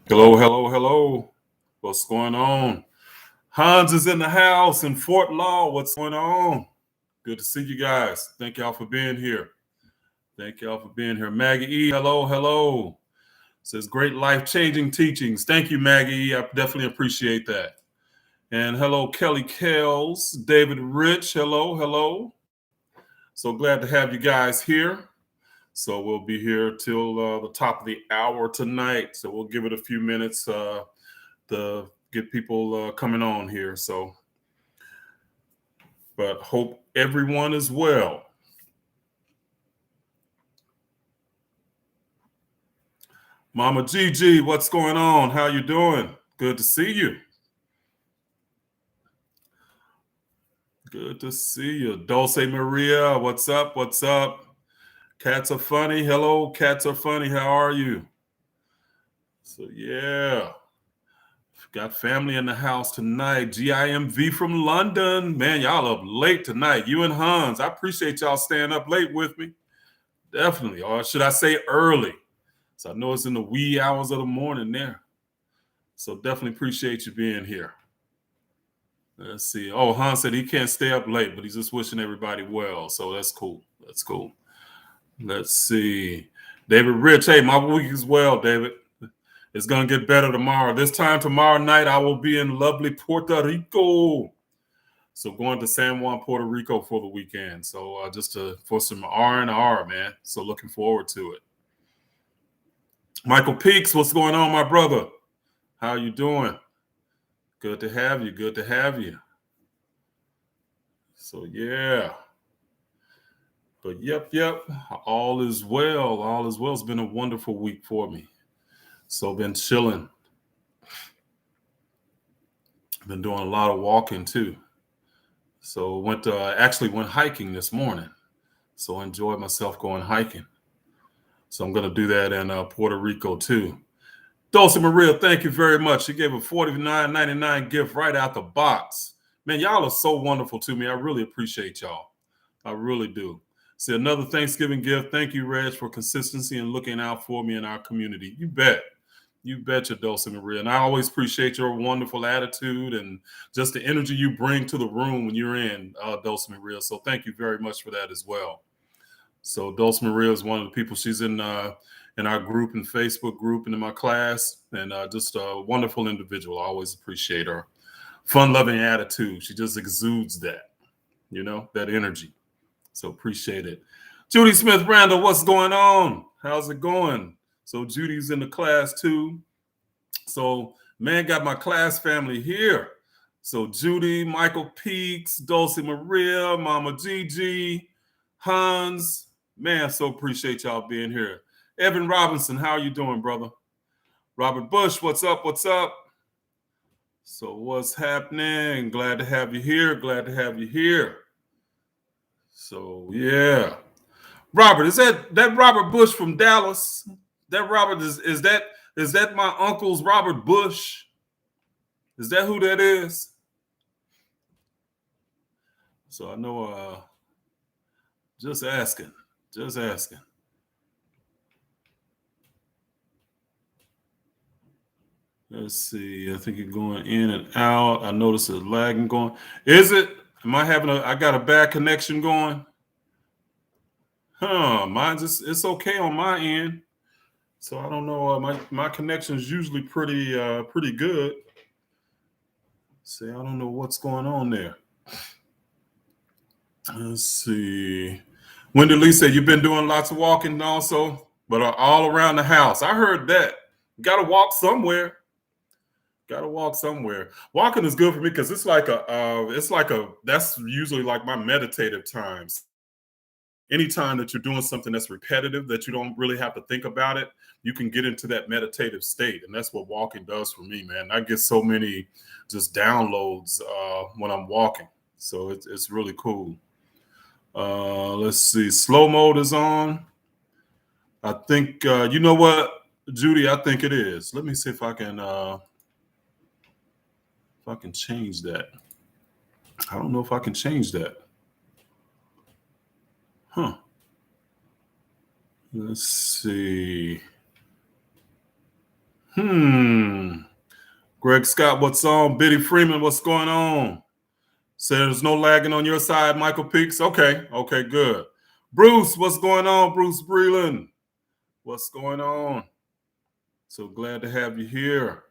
Hello, hello, hello. What's going on? Hans is in the house in Fort Law. What's going on? Good to see you guys. Thank y'all for being here. Thank y'all for being here. Maggie E, hello, hello. Says great life-changing teachings. Thank you, Maggie E. I definitely appreciate that. And hello, Kelly Kells, David Rich. Hello, hello. So glad to have you guys here. So we'll be here till the top of the hour tonight. So we'll give it a few minutes to get people coming on here. So, but hope everyone is well. Mama Gigi, what's going on? How you doing? Good to see you. Good to see you. Dulce Maria, what's up? What's up? Cats are funny. Hello, cats are funny. How are you? So yeah. Got family in the house tonight. GIMV from London. Man, y'all up late tonight. You and Hans. I appreciate y'all staying up late with me. Definitely. Or should I say early? So I know it's in the wee hours of the morning there. So definitely appreciate you being here. Let's see. Oh, Hans said he can't stay up late, but he's just wishing everybody well. So that's cool. That's cool. Let's see. David Rich. Hey, my week is well, David. It's going to get better tomorrow. This time tomorrow night, I will be in lovely Puerto Rico. So going to San Juan, Puerto Rico for the weekend. So for some R&R, man. So looking forward to it. Michael Peaks, what's going on, my brother? How you doing? Good to have you. Good to have you. So yeah. But yep. All is well. All is well. It's been a wonderful week for me. So been chilling. Been doing a lot of walking too. So went hiking this morning. So I enjoyed myself going hiking. So I'm going to do that in Puerto Rico too. Dulce Maria, thank you very much. She gave a $49.99 gift right out the box. Man, y'all are so wonderful to me. I really appreciate y'all. I really do. See, another Thanksgiving gift. Thank you, Reg, for consistency and looking out for me in our community. You bet. You betcha, Dulce Maria. And I always appreciate your wonderful attitude and just the energy you bring to the room when you're in, Dulce Maria. So thank you very much for that as well. So Dulce Maria is one of the people. She's in our group and Facebook group and in my class, and just a wonderful individual. I always appreciate her fun-loving attitude. She just exudes that, that energy. So appreciate it. Judy Smith Randall, what's going on? How's it going? So Judy's in the class too. So man, got my class family here. So Judy, Michael Peaks, Dulce Maria, Mama Gigi, Hans. Man, so appreciate y'all being here. Evan Robinson, how are you doing, brother? Robert Bush, what's up? What's up? So what's happening? Glad to have you here. Glad to have you here. So yeah. Robert, is that Robert Bush from Dallas? That Robert is that my uncle's Robert Bush? Is that who that is? So I know just asking. Just asking. Let's see. I think you're going in and out. I noticed a lagging going. Is it? I got a bad connection going? Mine's it's okay on my end. So I don't know. My connection is usually pretty good. See, I don't know what's going on there. Let's see. Wendy Lee said you've been doing lots of walking also, but all around the house. I heard that. Got to walk somewhere. Got to walk somewhere. Walking is good for me because it's like that's usually like my meditative times. Anytime that you're doing something that's repetitive, that you don't really have to think about it, you can get into that meditative state. And that's what walking does for me, man. I get so many just downloads when I'm walking. So it's really cool. Let's see. Slow mode is on. I think, you know what, Judy, I think it is. Let me see if I can change that. I don't know if I can change that. Huh. Let's see. Greg Scott, what's on? Biddy Freeman, what's going on? Said there's no lagging on your side, Michael Peaks. Okay, good. Bruce, what's going on? Bruce Breland, what's going on? So glad to have you here.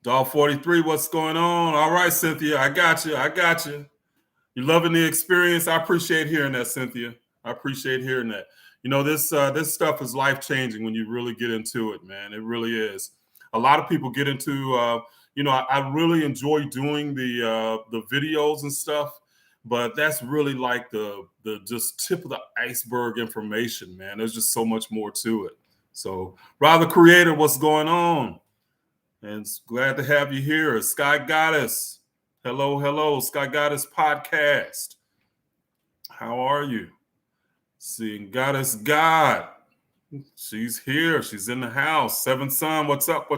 Doll 43, what's going on? All right, Cynthia, I got you. You loving the experience? I appreciate hearing that, Cynthia. I appreciate hearing that. You know, this stuff is life-changing when you really get into it, man. It really is. A lot of people get into, I really enjoy doing the videos and stuff, but that's really like the just tip of the iceberg information, man. There's just so much more to it. So, Rob the Creator, what's going on? And glad to have you here. Sky Goddess. Hello, Sky Goddess Podcast. How are you? Seeing Goddess God. She's here. She's in the house. Seventh Son, what's up?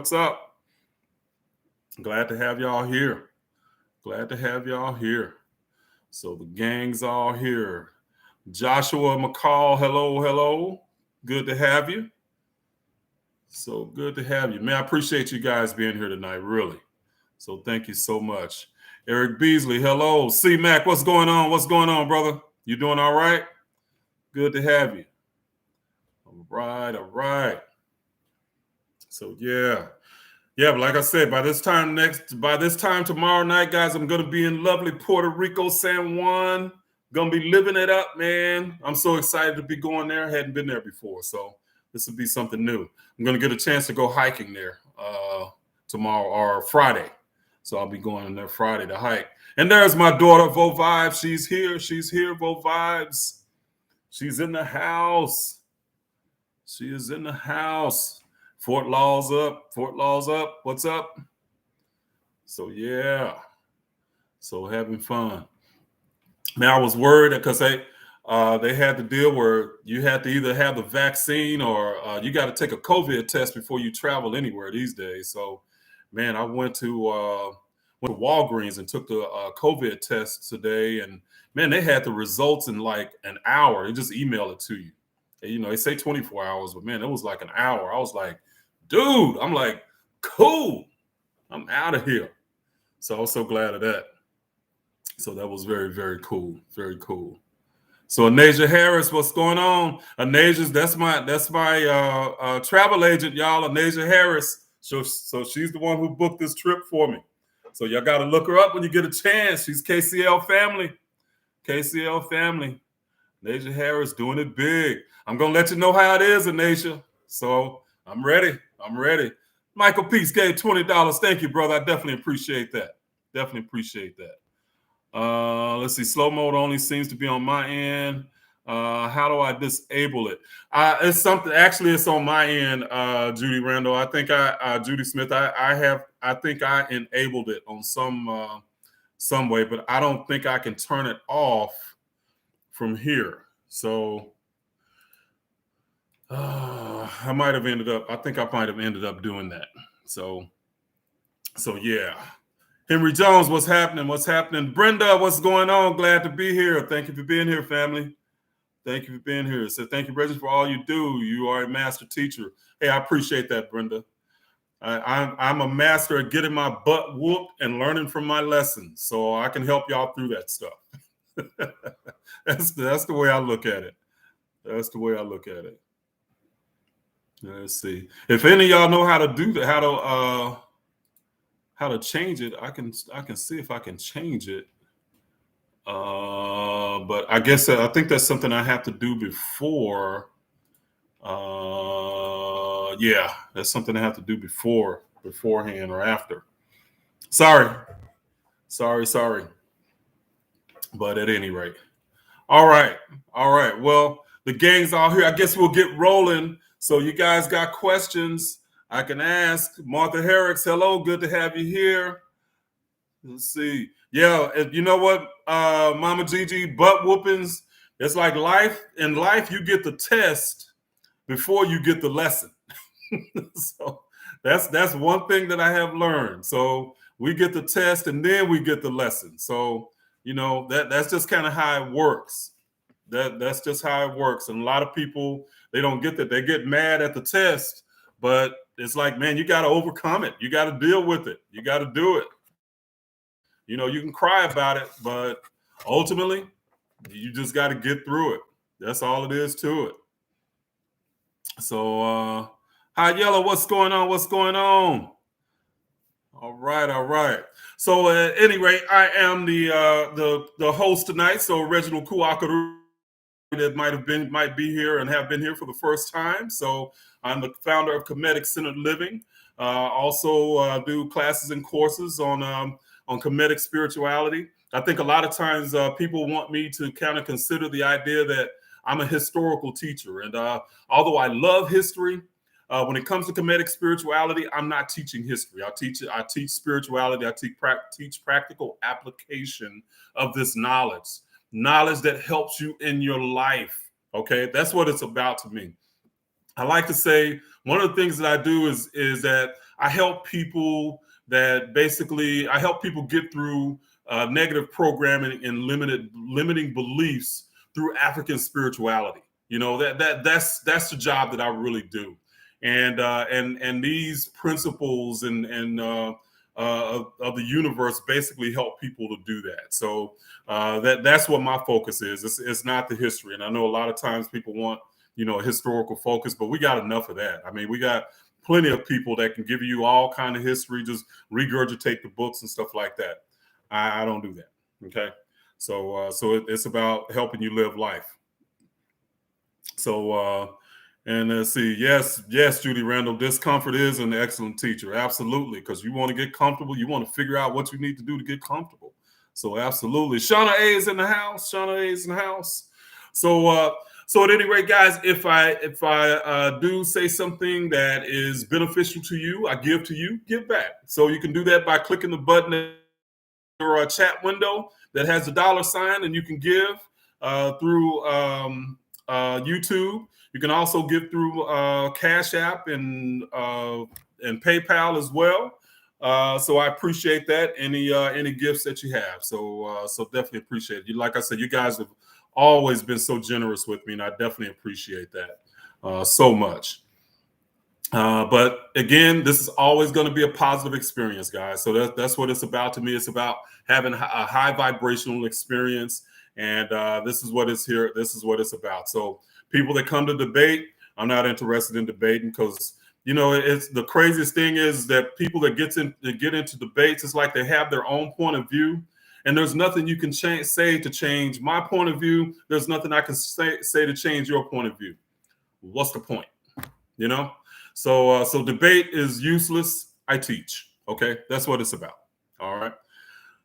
Glad to have y'all here. So the gang's all here. Joshua McCall, hello. Good to have you. So good to have you. Man, I appreciate you guys being here tonight, really. So thank you so much. Eric Beasley, hello. C-Mac, what's going on? What's going on, brother? You doing all right? Good to have you. All right. So yeah, but like I said, by this time tomorrow night, guys, I'm gonna be in lovely Puerto Rico, San Juan. Gonna be living it up, man. I'm so excited to be going there. Hadn't been there before, so this will be something new. I'm gonna get a chance to go hiking there tomorrow or Friday. So I'll be going there Friday to hike. And there's my daughter, Vo Vibes. She's here, Vo Vibes. She's in the house. She is in the house. Fort Law's up. What's up? So yeah. So having fun. Man, I was worried because they had the deal where you had to either have the vaccine or you got to take a COVID test before you travel anywhere these days. So, man, I went to Walgreens and took the COVID test today, and man, they had the results in like an hour. They just email it to you. And, you know, they say 24 hours, but man, it was like an hour. I was like, dude, I'm like, cool. I'm out of here. So I was so glad of that. So that was very, very cool. Very cool. So Anasia Harris, what's going on? Anasia's that's my travel agent, y'all. Anasia Harris. So she's the one who booked this trip for me. So y'all got to look her up when you get a chance. She's KCL family. Anasia Harris doing it big. I'm gonna let you know how it is, Anasia. So I'm ready. Michael Peace gave $20. Thank you, brother. I definitely appreciate that. Let's see. Slow mode only seems to be on my end. How do I disable it? It's something. Actually, it's on my end. Judy Randall. I think Judy Smith. I think I enabled it on some way, but I don't think I can turn it off from here. So I might have ended up. I think I might have ended up doing that. So yeah. Henry Jones, what's happening? Brenda, what's going on? Glad to be here. Thank you for being here, family. Thank you for being here. So thank you, Reggie, for all you do. You are a master teacher. Hey, I appreciate that, Brenda. I'm a master at getting my butt whooped and learning from my lessons, so I can help y'all through that stuff. That's the way I look at it. Let's see. If any of y'all know how to do that, how to change it, I can see if I can change it. But I guess I think that's something I have to do before. Yeah, that's something I have to do beforehand or after. Sorry. But at any rate. All right. Well, the gang's all here. I guess we'll get rolling. So you guys got questions I can ask. Martha Herricks, hello. Good to have you here. Let's see. Yeah, you know what, Mama Gigi, butt whoopings, it's like life. In life, you get the test before you get the lesson. So that's one thing that I have learned. So we get the test and then we get the lesson. So, you know, that's just kind of how it works. That's just how it works. And a lot of people, they don't get that. They get mad at the test, but it's like, man, you got to overcome it. You got to deal with it. You got to do it. You know, you can cry about it, but ultimately, you just got to get through it. That's all it is to it. So, hi, Yellow, what's going on? What's going on? All right, all right. So, at any rate, I am the host tonight. So, Reginald Kuakaru, that might be here and have been here for the first time. So, I'm the founder of Kemetic Centered Living. Also, do classes and courses on Kemetic Spirituality. I think a lot of times people want me to kind of consider the idea that I'm a historical teacher, and although I love history, when it comes to Kemetic spirituality, I'm not teaching history. I teach spirituality. I teach practical application of this knowledge that helps you in your life. Okay, that's what it's about to me. I like to say one of the things that I do is that I help people get through negative programming and limiting beliefs through African spirituality. You know, that's the job that I really do. And these principles of the universe basically help people to do that. So that's what my focus is. It's not the history. And I know a lot of times people want, you know, a historical focus, but we got enough of that. I mean, we got plenty of people that can give you all kind of history, just regurgitate the books and stuff like that. I don't do that. Okay. So it's about helping you live life. So and let's see. Yes, Judy Randall, discomfort is an excellent teacher. Absolutely. Because you want to get comfortable. You want to figure out what you need to do to get comfortable. So absolutely. Shauna A is in the house. So at any rate, guys, if I do say something that is beneficial to you, I give to you, give back. So you can do that by clicking the button in your chat window that has the $, and you can give through YouTube. You can also give through Cash App and PayPal as well. So I appreciate that. Any gifts that you have. So definitely appreciate it. Like I said, you guys have always been so generous with me, and I definitely appreciate that so much. But again, this is always going to be a positive experience, guys. So that's what it's about to me. It's about having a high vibrational experience, and this is what it's here. This is what it's about. So people that come to debate, I'm not interested in debating because, you know, it's the craziest thing is that people that get into debates, it's like they have their own point of view. And there's nothing you can say to change my point of view. There's nothing I can say to change your point of view. What's the point? You know? So debate is useless. I teach. Okay? That's what it's about. All right?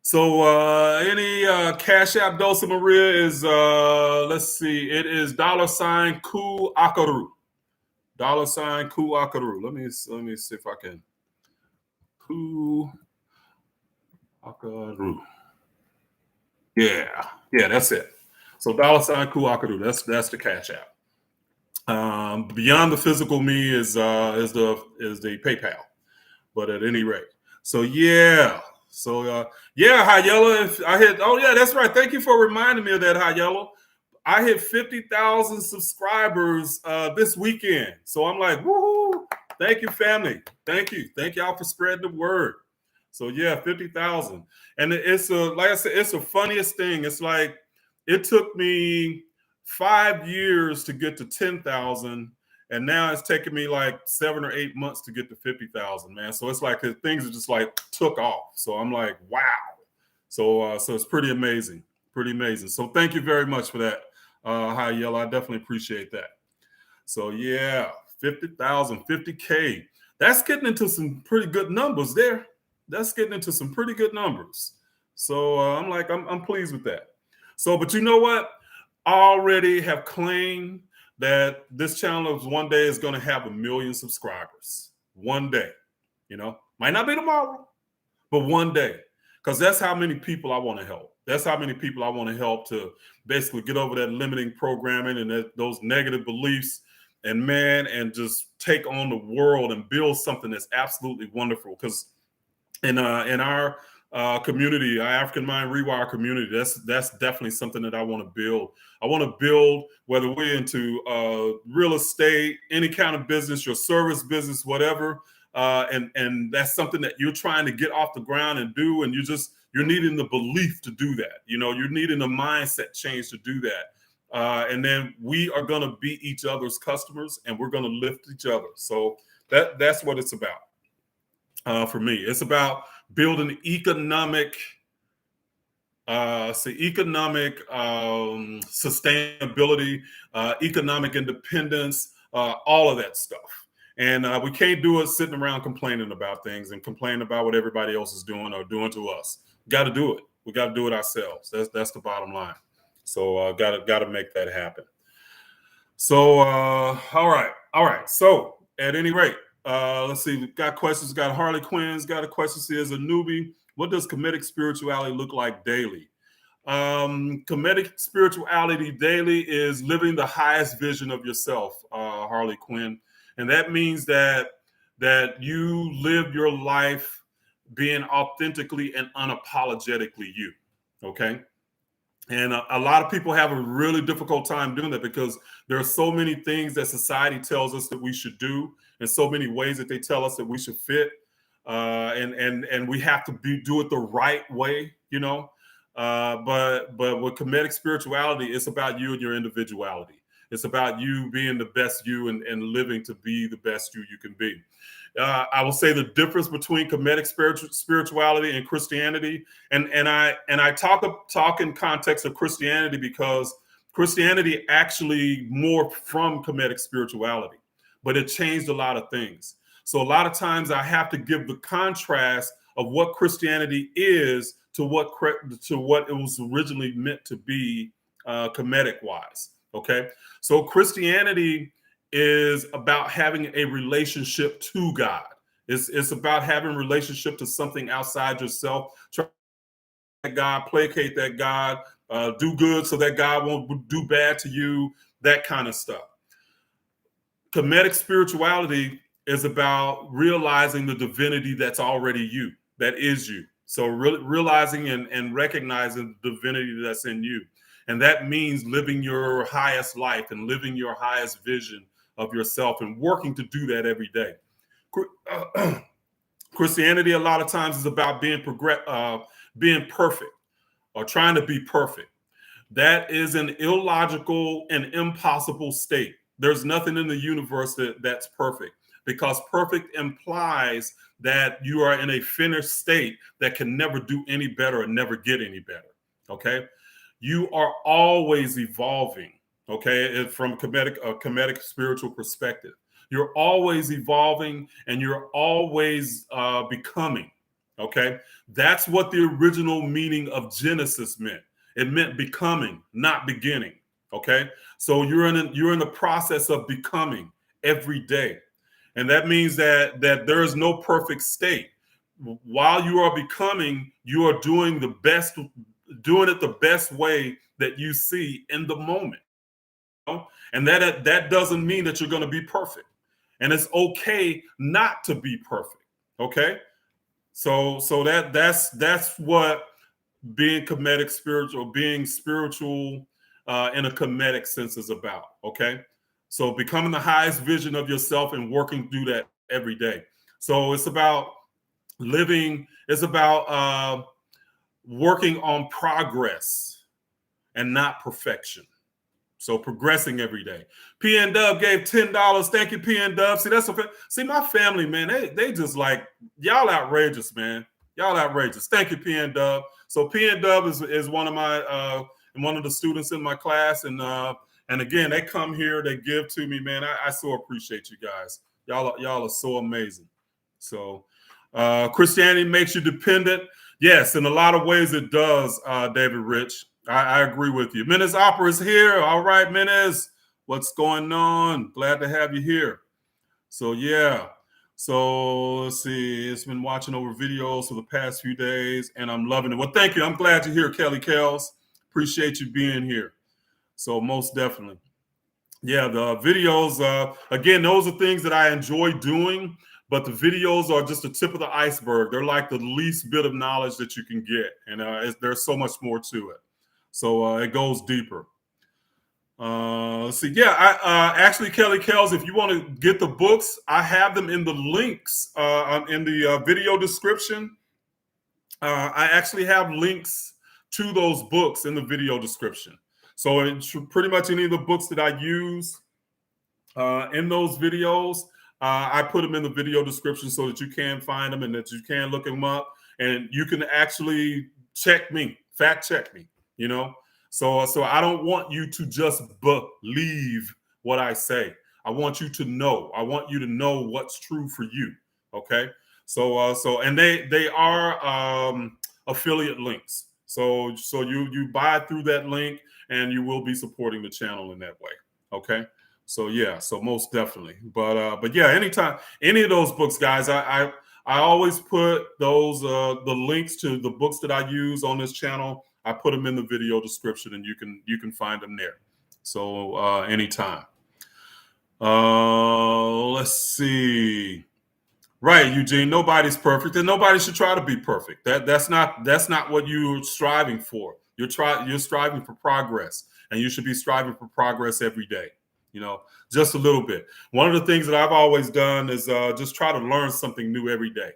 So any Cash App Dulce Maria is, let's see, it is $ Ku Akaru. $ Ku Akaru. Let me see if I can. Ku Akaru. Yeah, that's it. So $ Ku Akaru. That's the Cash App. Beyond the physical me is the PayPal. But at any rate, so yeah. So High Yellow. If I hit, oh yeah, that's right. Thank you for reminding me of that, High Yellow. I hit 50,000 subscribers this weekend. So I'm like, woohoo! Thank you, family. Thank y'all for spreading the word. So yeah, 50,000, and it's like I said, it's the funniest thing. It's like it took me 5 years to get to 10,000. And now it's taken me like 7 or 8 months to get to 50,000, man. So it's like things are just like took off. So I'm like, wow. So it's pretty amazing. So thank you very much for that, High Yellow. I definitely appreciate that. So yeah, 50,000, 50K. That's getting into some pretty good numbers there. So I'm like, I'm pleased with that. So, but you know what? I already have claimed that this channel one day is going to have 1 million subscribers. One day, you know, might not be tomorrow, but one day, because that's how many people I want to help. That's how many people I want to help to basically get over that limiting programming and those negative beliefs, and just take on the world and build something that's absolutely wonderful. Because in our community, our African Mind Rewire community. That's definitely something that I want to build. I want to build, whether we're into real estate, any kind of business, your service business, whatever. And that's something that you're trying to get off the ground and do, and you're needing the belief to do that. You're needing a mindset change to do that. And then we are going to be each other's customers, and we're going to lift each other. So that's what it's about. For me, it's about building economic sustainability, economic independence, all of that stuff. And we can't do it sitting around complaining about things and complaining about what everybody else is doing or doing to us. We got to do it. We got to do it ourselves. That's the bottom line. So got to make that happen. So all right. So at any rate, let's see. We've got questions. Got Harley Quinn's got a question. See, as a newbie, what does Kemetic spirituality look like daily? Kemetic spirituality daily is living the highest vision of yourself, Harley Quinn, and that means that you live your life being authentically and unapologetically you. Okay. And a lot of people have a really difficult time doing that because there are so many things that society tells us that we should do, and so many ways that they tell us that we should fit, and we have to do it the right way, But with Kemetic spirituality, it's about you and your individuality. It's about you being the best you and living to be the best you can be. I will say the difference between Kemetic spirituality and Christianity, and I talk in context of Christianity because Christianity actually morphed from Kemetic spirituality, but it changed a lot of things. So a lot of times I have to give the contrast of what Christianity is to what it was originally meant to be, Kemetic wise. Okay, so Christianity is about having a relationship to God. It's about having a relationship to something outside yourself. Try that God, placate that God, do good so that God won't do bad to you, that kind of stuff. Kemetic spirituality is about realizing the divinity that's already you, that is you. So realizing and recognizing the divinity that's in you. And that means living your highest life and living your highest vision of yourself and working to do that every day. Christianity a lot of times is about being perfect or trying to be perfect. That is an illogical and impossible state. There's nothing in the universe that's perfect, because perfect implies that you are in a finished state that can never do any better or never get any better. Okay. You are always evolving, okay, from a Kemetic spiritual perspective. You're always evolving and you're always becoming, okay? That's what the original meaning of Genesis meant. It meant becoming, not beginning, okay? So you're in the process of becoming every day. And that means that there is no perfect state. While you are becoming, you are doing it the best way that you see in the moment. And that doesn't mean that you're going to be perfect. And it's okay not to be perfect. Okay? So that's what being Kemetic spiritual, being spiritual in a Kemetic sense is about. Okay? So becoming the highest vision of yourself and working through that every day. So it's about living, it's about working on progress and not perfection. So progressing every day. PN Dub gave $10. Thank you, PN Dub. See, my family, man, they just like, y'all outrageous, man. Y'all outrageous. Thank you, PN Dub. So PN Dub is one of my one of the students in my class, and again, they come here, they give to me, man. I so appreciate you guys. Y'all are so amazing. So Christianity makes you dependent. Yes, in a lot of ways it does, David Rich. I agree with you. Menace Opera is here. All right, Menace. What's going on? Glad to have you here. So, yeah. So, let's see. It's been watching over videos for the past few days, and I'm loving it. Well, thank you. I'm glad you're here, Kelly Kells. Appreciate you being here. So, most definitely. Yeah, the videos, again, those are things that I enjoy doing, but the videos are just the tip of the iceberg. They're like the least bit of knowledge that you can get, and there's so much more to it. So it goes deeper. Let's see. Yeah, actually, Kelly Kells, if you want to get the books, I have them in the links in the video description. I actually have links to those books in the video description. So it's pretty much any of the books that I use in those videos, I put them in the video description so that you can find them and that you can look them up, and you can actually check me, fact check me, you know. So I don't want you to just believe what I say. I want you to know. I want you to know what's true for you. Okay. So and they are affiliate links. So you buy through that link and you will be supporting the channel in that way. Okay. So yeah, so most definitely. But yeah, anytime any of those books, guys, I always put those the links to the books that I use on this channel. I put them in the video description, and you can find them there. So anytime. Let's see. Right, Eugene. Nobody's perfect, and nobody should try to be perfect. That's not what you're striving for. You're striving for progress, and you should be striving for progress every day. You know, just a little bit. One of the things that I've always done is just try to learn something new every day.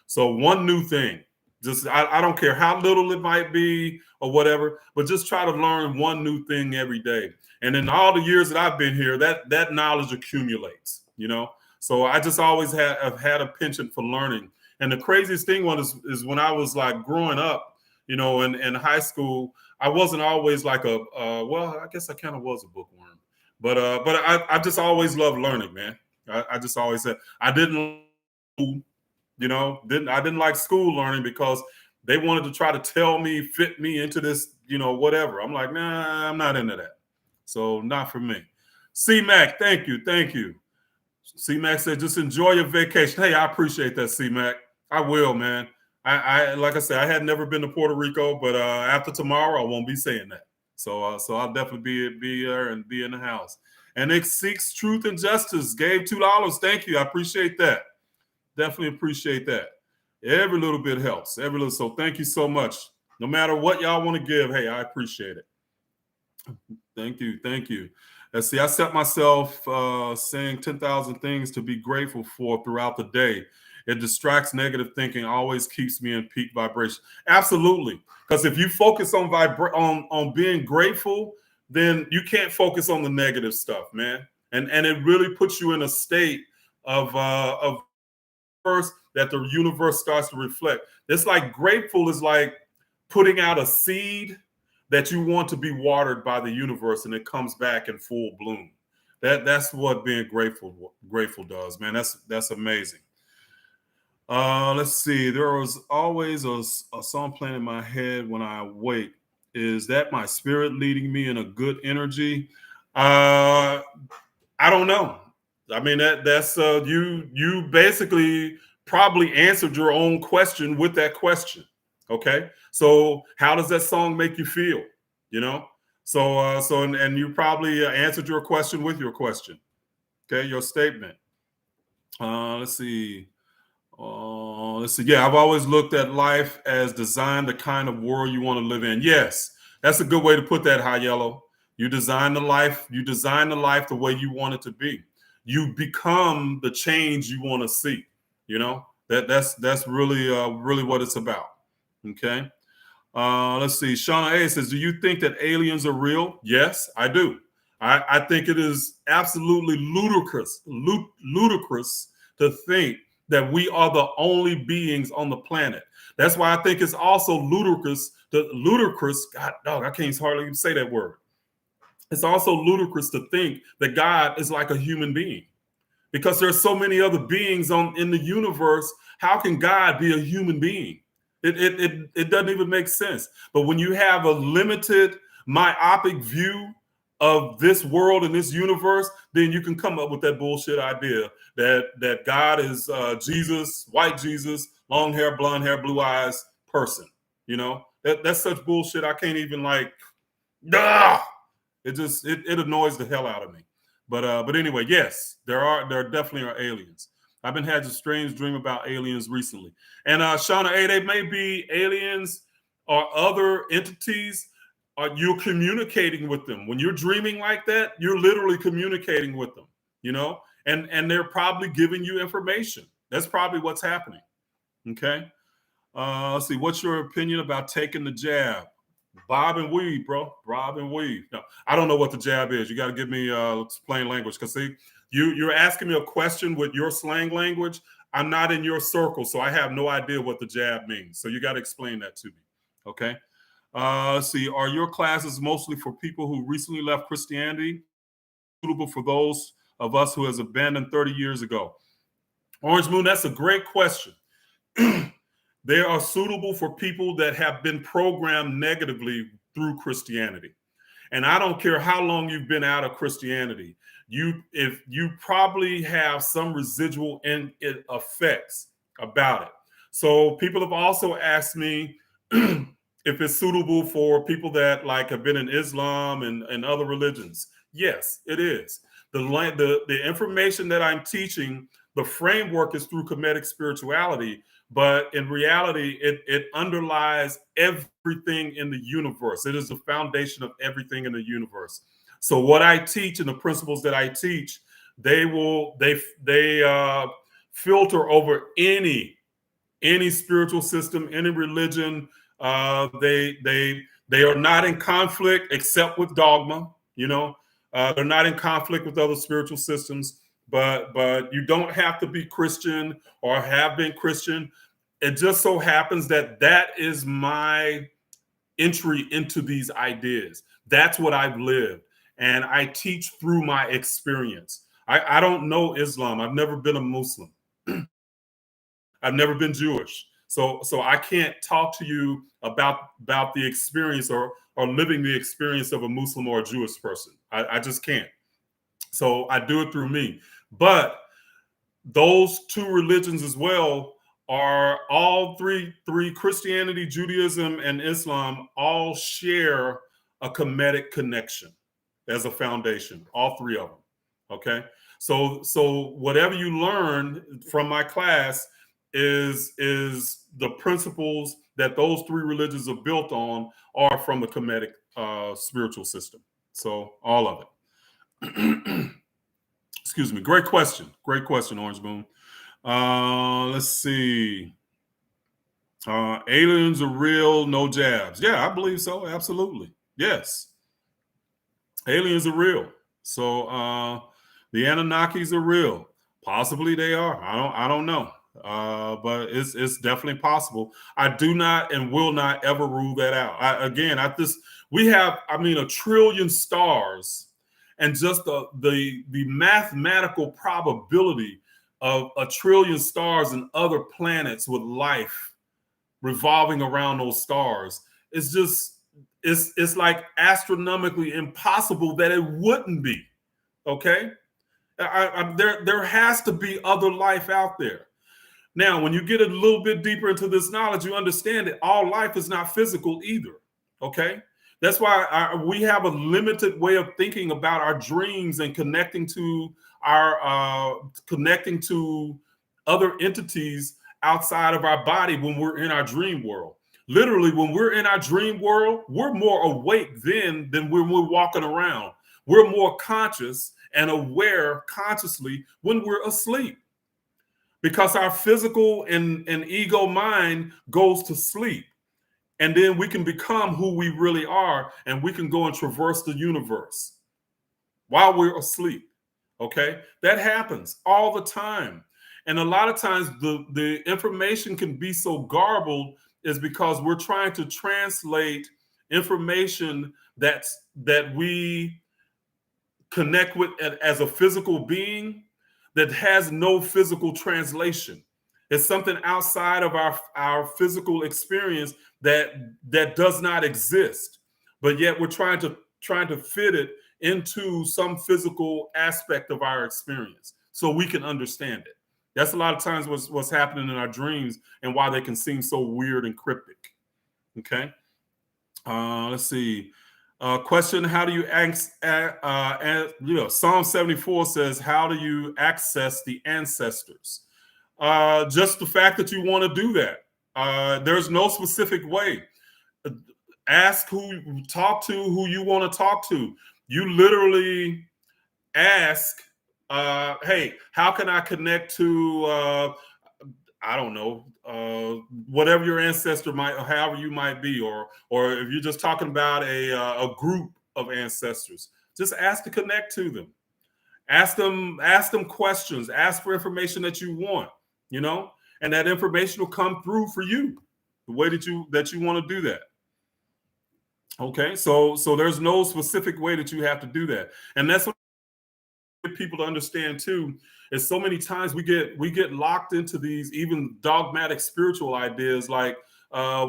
So one new thing, just I don't care how little it might be or whatever, but just try to learn one new thing every day. And in all the years that I've been here, that knowledge accumulates. You know, so I just always have had a penchant for learning. And the craziest thing is when I was like growing up, you know, in high school, I wasn't always like well, I guess I kind of was a bookworm. But I just always loved learning, man. I just always said I didn't, you know, I didn't like school learning because they wanted to try to fit me into this, you know, whatever. I'm like, nah, I'm not into that. So not for me. C-Mac, thank you. C-Mac said, just enjoy your vacation. Hey, I appreciate that, C-Mac. I will, man. I like I said, I had never been to Puerto Rico, but after tomorrow, I won't be saying that. So I'll definitely be there and be in the house. And it seeks truth and justice. Gave $2. Thank you. I appreciate that. Definitely appreciate that. Every little bit helps. Every little. So thank you so much. No matter what y'all want to give, hey, I appreciate it. Thank you. Let's see. I set myself saying 10,000 things to be grateful for throughout the day. It distracts negative thinking, always keeps me in peak vibration. Absolutely. Because if you focus on being grateful, then you can't focus on the negative stuff, man. And it really puts you in a state of first that the universe starts to reflect. It's like grateful is like putting out a seed that you want to be watered by the universe, and it comes back in full bloom. That's what being grateful does, man. That's amazing. Let's see. There was always a song playing in my head when I wake. Is that my spirit leading me in a good energy? I don't know. I mean, that's you basically probably answered your own question with that question. Okay. So how does that song make you feel? You know? And you probably answered your question with your question. Okay, your statement. Let's see. Yeah, I've always looked at life as design the kind of world you want to live in. Yes, that's a good way to put that, High Yellow. You design the life the way you want it to be. You become the change you want to see. You know, that's really what it's about. Okay. Let's see. Shauna A says, do you think that aliens are real? Yes, I do. I think it is absolutely ludicrous to think that we are the only beings on the planet. That's why I think it's also ludicrous. God, dog, I can't hardly even say that word. It's also ludicrous to think that God is like a human being, because there's so many other beings in the universe. How can God be a human being? It doesn't even make sense. But when you have a limited, myopic view of this world and this universe, then you can come up with that bullshit idea that God is Jesus, white Jesus, long hair, blonde hair, blue eyes person. You know, that's such bullshit. I can't even it annoys the hell out of me. But anyway, yes, there definitely are aliens. I've been had a strange dream about aliens recently. And Shauna A, they may be aliens or other entities. You're communicating with them. When you're dreaming like that, you're literally communicating with them, and they're probably giving you information. That's probably what's happening. Okay. Let's see. What's your opinion about taking the jab? Bob and weave, bro. Bob and weave. No, I don't know what the jab is. You got to give me plain language, because see, you're asking me a question with your slang language. I'm not in your circle, so I have no idea what the jab means. So you got to explain that to me. Okay. Let's see. Are your classes mostly for people who recently left Christianity, suitable for those of us who has abandoned 30 years ago? Orange Moon, that's a great question. They are suitable for people that have been programmed negatively through Christianity. And I don't care how long you've been out of Christianity, if you probably have some residual effects about it. So people have also asked me if it's suitable for people that like have been in Islam and other religions. Yes, it is. The information that I'm teaching, the framework is through Kemetic spirituality, but in reality, it underlies everything in the universe. It is the foundation of everything in the universe. So what I teach and the principles that I teach, they filter over any spiritual system, any religion. They are not in conflict except with dogma. They're not in conflict with other spiritual systems. But you don't have to be Christian or have been Christian. It just so happens that is my entry into these ideas. That's what I've lived. And I teach through my experience. I don't know Islam. I've never been a Muslim. I've never been Jewish. So I can't talk to you about the experience or living the experience of a Muslim or a Jewish person. I just can't. So I do it through me. But those two religions as well are all three, Christianity, Judaism, and Islam, all share a Kemetic connection as a foundation, all three of them. Okay. So whatever you learn from my class is the principles that those three religions are built on are from the Kemetic spiritual system. So all of it. Excuse me. Great question. Great question, Orange Moon. Let's see. Aliens are real, no jabs. Yeah, I believe so. Absolutely. Yes. Aliens are real. So the Anunnakis are real. Possibly they are. I don't know. But it's definitely possible. I do not and will not ever rule that out. We have, a trillion stars, and just the mathematical probability of a trillion stars and other planets with life revolving around those stars is just it's like astronomically impossible that it wouldn't be. Okay, there has to be other life out there. Now, when you get a little bit deeper into this knowledge, you understand that all life is not physical either. Okay. That's why we have a limited way of thinking about our dreams and connecting to other entities outside of our body when we're in our dream world. Literally, when we're in our dream world, we're more awake then than when we're walking around. We're more conscious and aware consciously when we're asleep, because our physical and ego mind goes to sleep. And then we can become who we really are, and we can go and traverse the universe while we're asleep. Okay, that happens all the time. And a lot of times the information can be so garbled is because we're trying to translate information that we connect with as a physical being that has no physical translation. It's something outside of our physical experience that does not exist, but yet we're trying to fit it into some physical aspect of our experience so we can understand it. That's a lot of times what's happening in our dreams and why they can seem so weird and cryptic. Okay. Let's see. Question: how do you Psalm 74 says, how do you access the ancestors? Just the fact that you want to do that. There's no specific way. Ask talk to who you want to talk to. You literally ask, hey, how can I connect to, I don't know, whatever your ancestor might, or however you might be, or if you're just talking about a group of ancestors, just ask to connect to them. Ask them questions. Ask for information that you want, and that information will come through for you the way that you want to do that. Okay, so there's no specific way that you have to do that, and that's what people to understand too. Is so many times we get locked into these even dogmatic spiritual ideas, like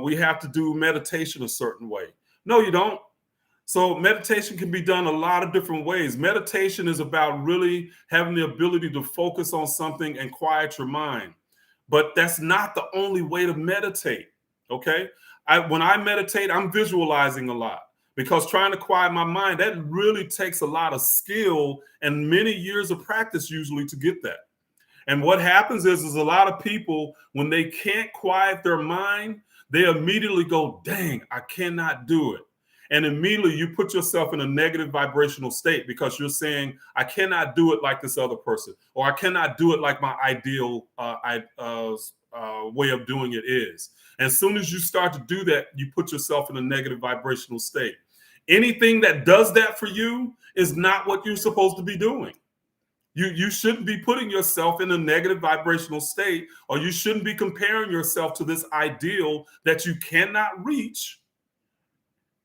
we have to do meditation a certain way. No, you don't. So meditation can be done a lot of different ways. Meditation is about really having the ability to focus on something and quiet your mind. But that's not the only way to meditate. Okay. When I meditate, I'm visualizing a lot, because trying to quiet my mind, that really takes a lot of skill and many years of practice usually to get that. And what happens is a lot of people, when they can't quiet their mind, they immediately go, dang, I cannot do it. And immediately you put yourself in a negative vibrational state, because you're saying, I cannot do it like this other person, or I cannot do it like my ideal way of doing it is. And as soon as you start to do that, you put yourself in a negative vibrational state. Anything that does that for you is not what you're supposed to be doing. You shouldn't be putting yourself in a negative vibrational state, or you shouldn't be comparing yourself to this ideal that you cannot reach.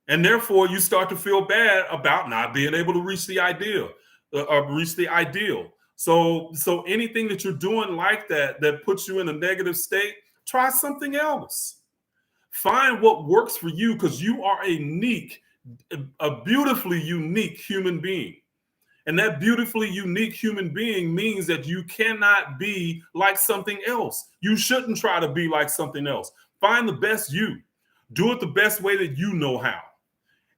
And therefore, you start to feel bad about not being able to reach the ideal, So anything that you're doing like that puts you in a negative state, try something else. Find what works for you, because you are a beautifully unique human being. And that beautifully unique human being means that you cannot be like something else. You shouldn't try to be like something else. Find the best you. Do it the best way that you know how.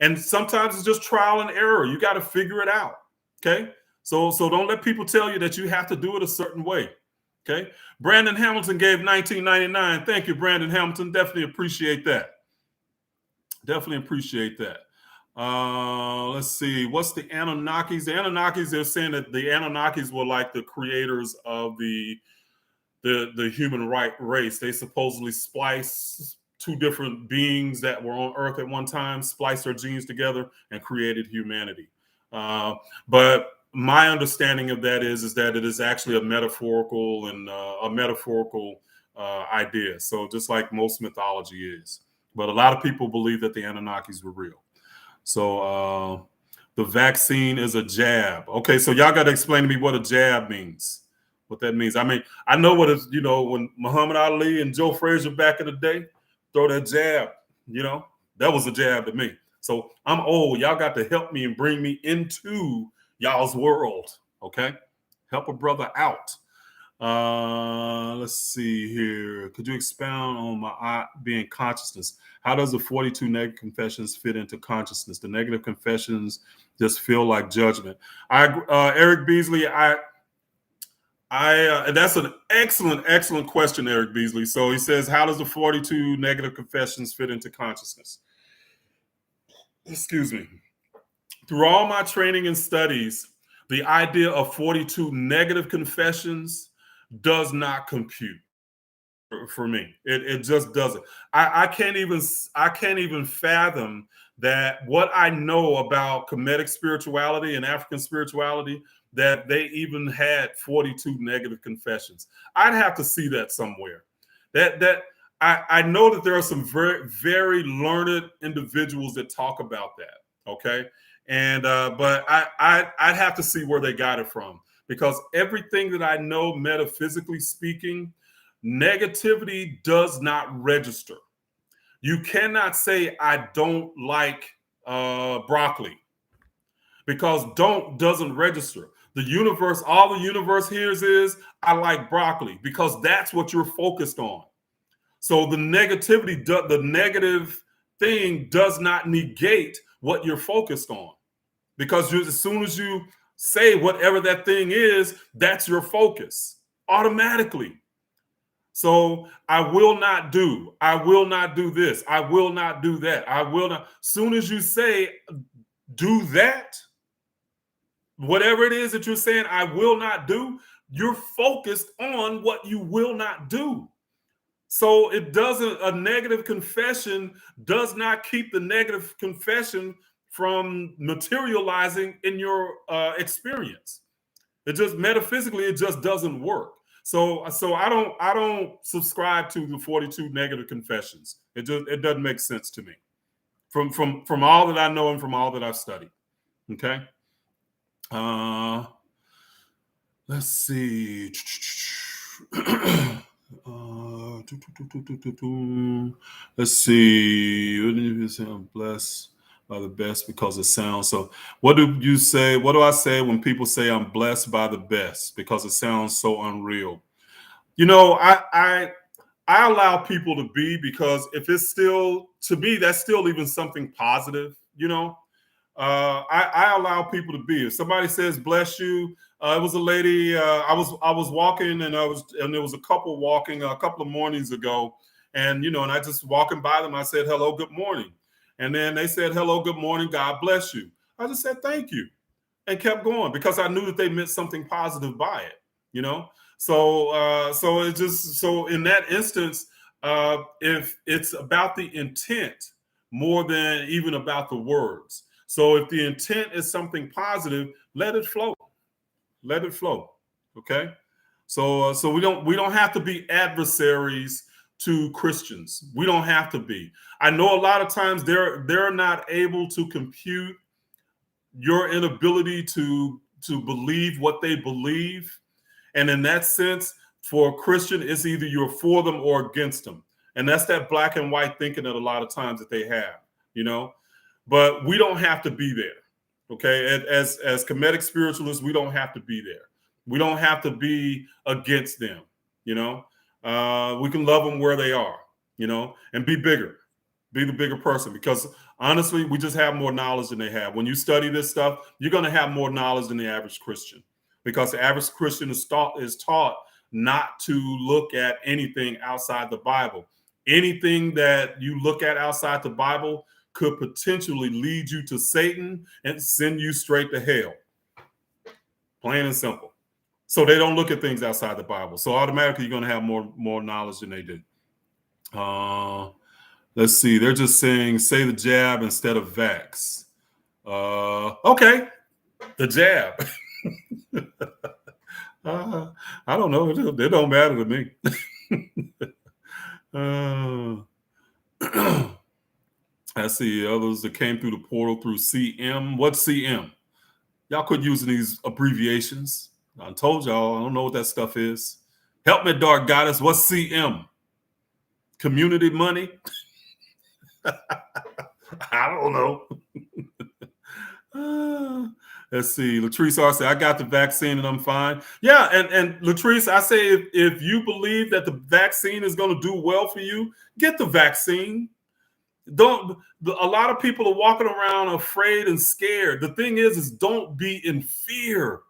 And sometimes it's just trial and error. You got to figure it out. Okay. So don't let people tell you that you have to do it a certain way. Okay. Brandon Hamilton gave $19.99. Thank you, Brandon Hamilton. Definitely appreciate that. Definitely appreciate that. Let's see. What's the Anunnakis? The Anunnakis, they're saying that the Anunnakis were like the creators of the human race. They supposedly spliced two different beings that were on Earth at one time, spliced their genes together, and created humanity. But my understanding of that is that it is actually a metaphorical idea. So just like most mythology is. But a lot of people believe that the Anunnakis were real. So the vaccine is a jab. Okay, so y'all got to explain to me what a jab means. What that means. I mean, I know what it's, when Muhammad Ali and Joe Frazier back in the day, throw that jab, that was a jab to me. So I'm old. Y'all got to help me and bring me into y'all's world. Okay. Help a brother out. Let's see here. Could you expound on my being consciousness? How does the 42 negative confessions fit into consciousness? The negative confessions just feel like judgment. Eric Beasley, that's an excellent question, Eric Beasley. So he says, how does the 42 negative confessions fit into consciousness? Excuse me. Through all my training and studies, the idea of 42 negative confessions does not compute for me. It just doesn't. I can't even fathom that what I know about Kemetic spirituality and African spirituality, that they even had 42 negative confessions. I'd have to see that somewhere. I know that there are some very, very learned individuals that talk about that. Okay. And but I'd have to see where they got it from, because everything that I know, metaphysically speaking, negativity does not register. You cannot say I don't like broccoli, because doesn't register. The universe, all the universe hears is I like broccoli, because that's what you're focused on. So the negativity, the negative thing does not negate what you're focused on, because as soon as you say whatever that thing is, that's your focus automatically. So I will not do this. I will not do that. I will not. Soon as you say do that, whatever it is that you're saying, I will not do, you're focused on what you will not do. So a negative confession does not keep the negative confession from materializing in your experience. It just metaphysically, it just doesn't work. So I don't subscribe to the 42 negative confessions. It doesn't make sense to me from all that I know and from all that I've studied. Okay. Let's see. Let's see. I'm blessed by the best because it sounds so. What do you say? What do I say when people say I'm blessed by the best because it sounds so unreal? You know, I allow people to be, because if it's still, to me, that's still even something positive. You know, I allow people to be. If somebody says bless you, it was a lady. I was walking, and there was a couple walking a couple of mornings ago, and and I just walking by them. I said hello, good morning, and then they said hello, good morning, God bless you. I just said thank you, and kept going because I knew that they meant something positive by it. You know, so it just so in that instance, if it's about the intent more than even about the words. So if the intent is something positive, let it flow. Let it flow. Okay. So we don't have to be adversaries to Christians. We don't have to be. I know a lot of times they're not able to compute your inability to believe what they believe. And in that sense, for a Christian, it's either you're for them or against them. And that's that black and white thinking that a lot of times that they have, you know. But we don't have to be there. Okay. As Kemetic spiritualists, we don't have to be there. We don't have to be against them, you know. We can love them where they are, you know, and be bigger. Be the bigger person, because honestly, we just have more knowledge than they have. When you study this stuff, you're going to have more knowledge than the average Christian, because the average Christian is taught not to look at anything outside the Bible. Anything that you look at outside the Bible could potentially lead you to Satan and send you straight to hell. Plain and simple. So they don't look at things outside the Bible. So automatically you're going to have more knowledge than they do. Let's see. They're just saying, say the jab instead of vax. Okay. The jab. I don't know. It don't matter to me. I see others that came through the portal through CM. What's CM? Y'all quit using these abbreviations. I told y'all, I don't know what that stuff is. Help me, Dark Goddess. What's CM? Community money? I don't know. Let's see. Latrice R said, I got the vaccine and I'm fine. Yeah, and Latrice, I say if you believe that the vaccine is going to do well for you, get the vaccine. A lot of people are walking around afraid and scared. The thing is don't be in fear.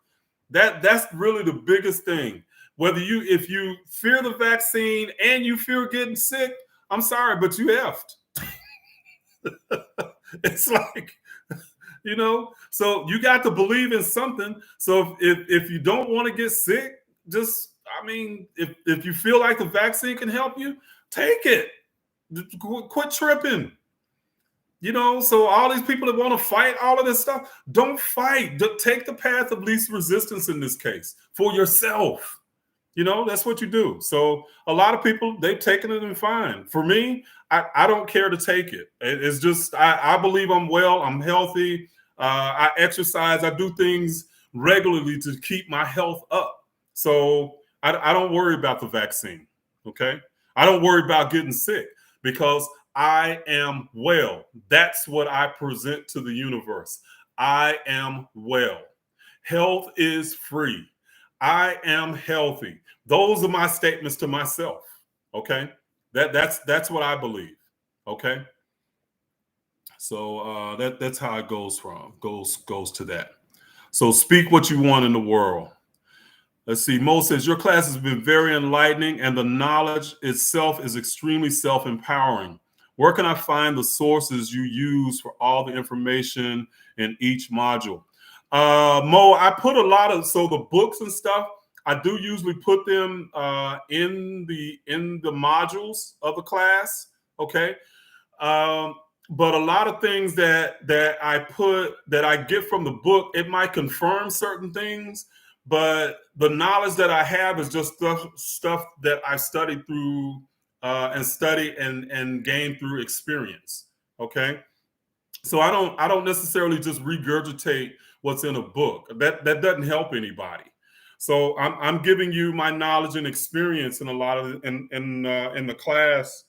That's really the biggest thing. If you fear the vaccine and you fear getting sick, I'm sorry, but you effed. It's like, so you got to believe in something. So if you don't want to get sick, if you feel like the vaccine can help you, take it. Quit tripping. So all these people that want to fight all of this stuff, don't fight. Take the path of least resistance in this case for yourself. That's what you do. So a lot of people, they've taken it and fine. For me, I don't care to take it. It's just, I believe I'm well, I'm healthy. I exercise, I do things regularly to keep my health up. So I don't worry about the vaccine. Okay. I don't worry about getting sick because I am well. That's what I present to the universe. I am well. Health is free. I am healthy. Those are my statements to myself. Okay. That's what I believe. Okay. So that's how it goes to that. So speak what you want in the world. Let's see. Mo says, your class has been very enlightening and the knowledge itself is extremely self-empowering. Where can I find the sources you use for all the information in each module? Mo, I put a lot of, so the books and stuff, I do usually put them in the modules of the class. Okay. But a lot of things that I get from the book, it might confirm certain things, but the knowledge that I have is just stuff that I've studied through and gained through experience. Okay, so I don't necessarily just regurgitate what's in a book. That doesn't help anybody. So I'm giving you my knowledge and experience in a lot of in the class.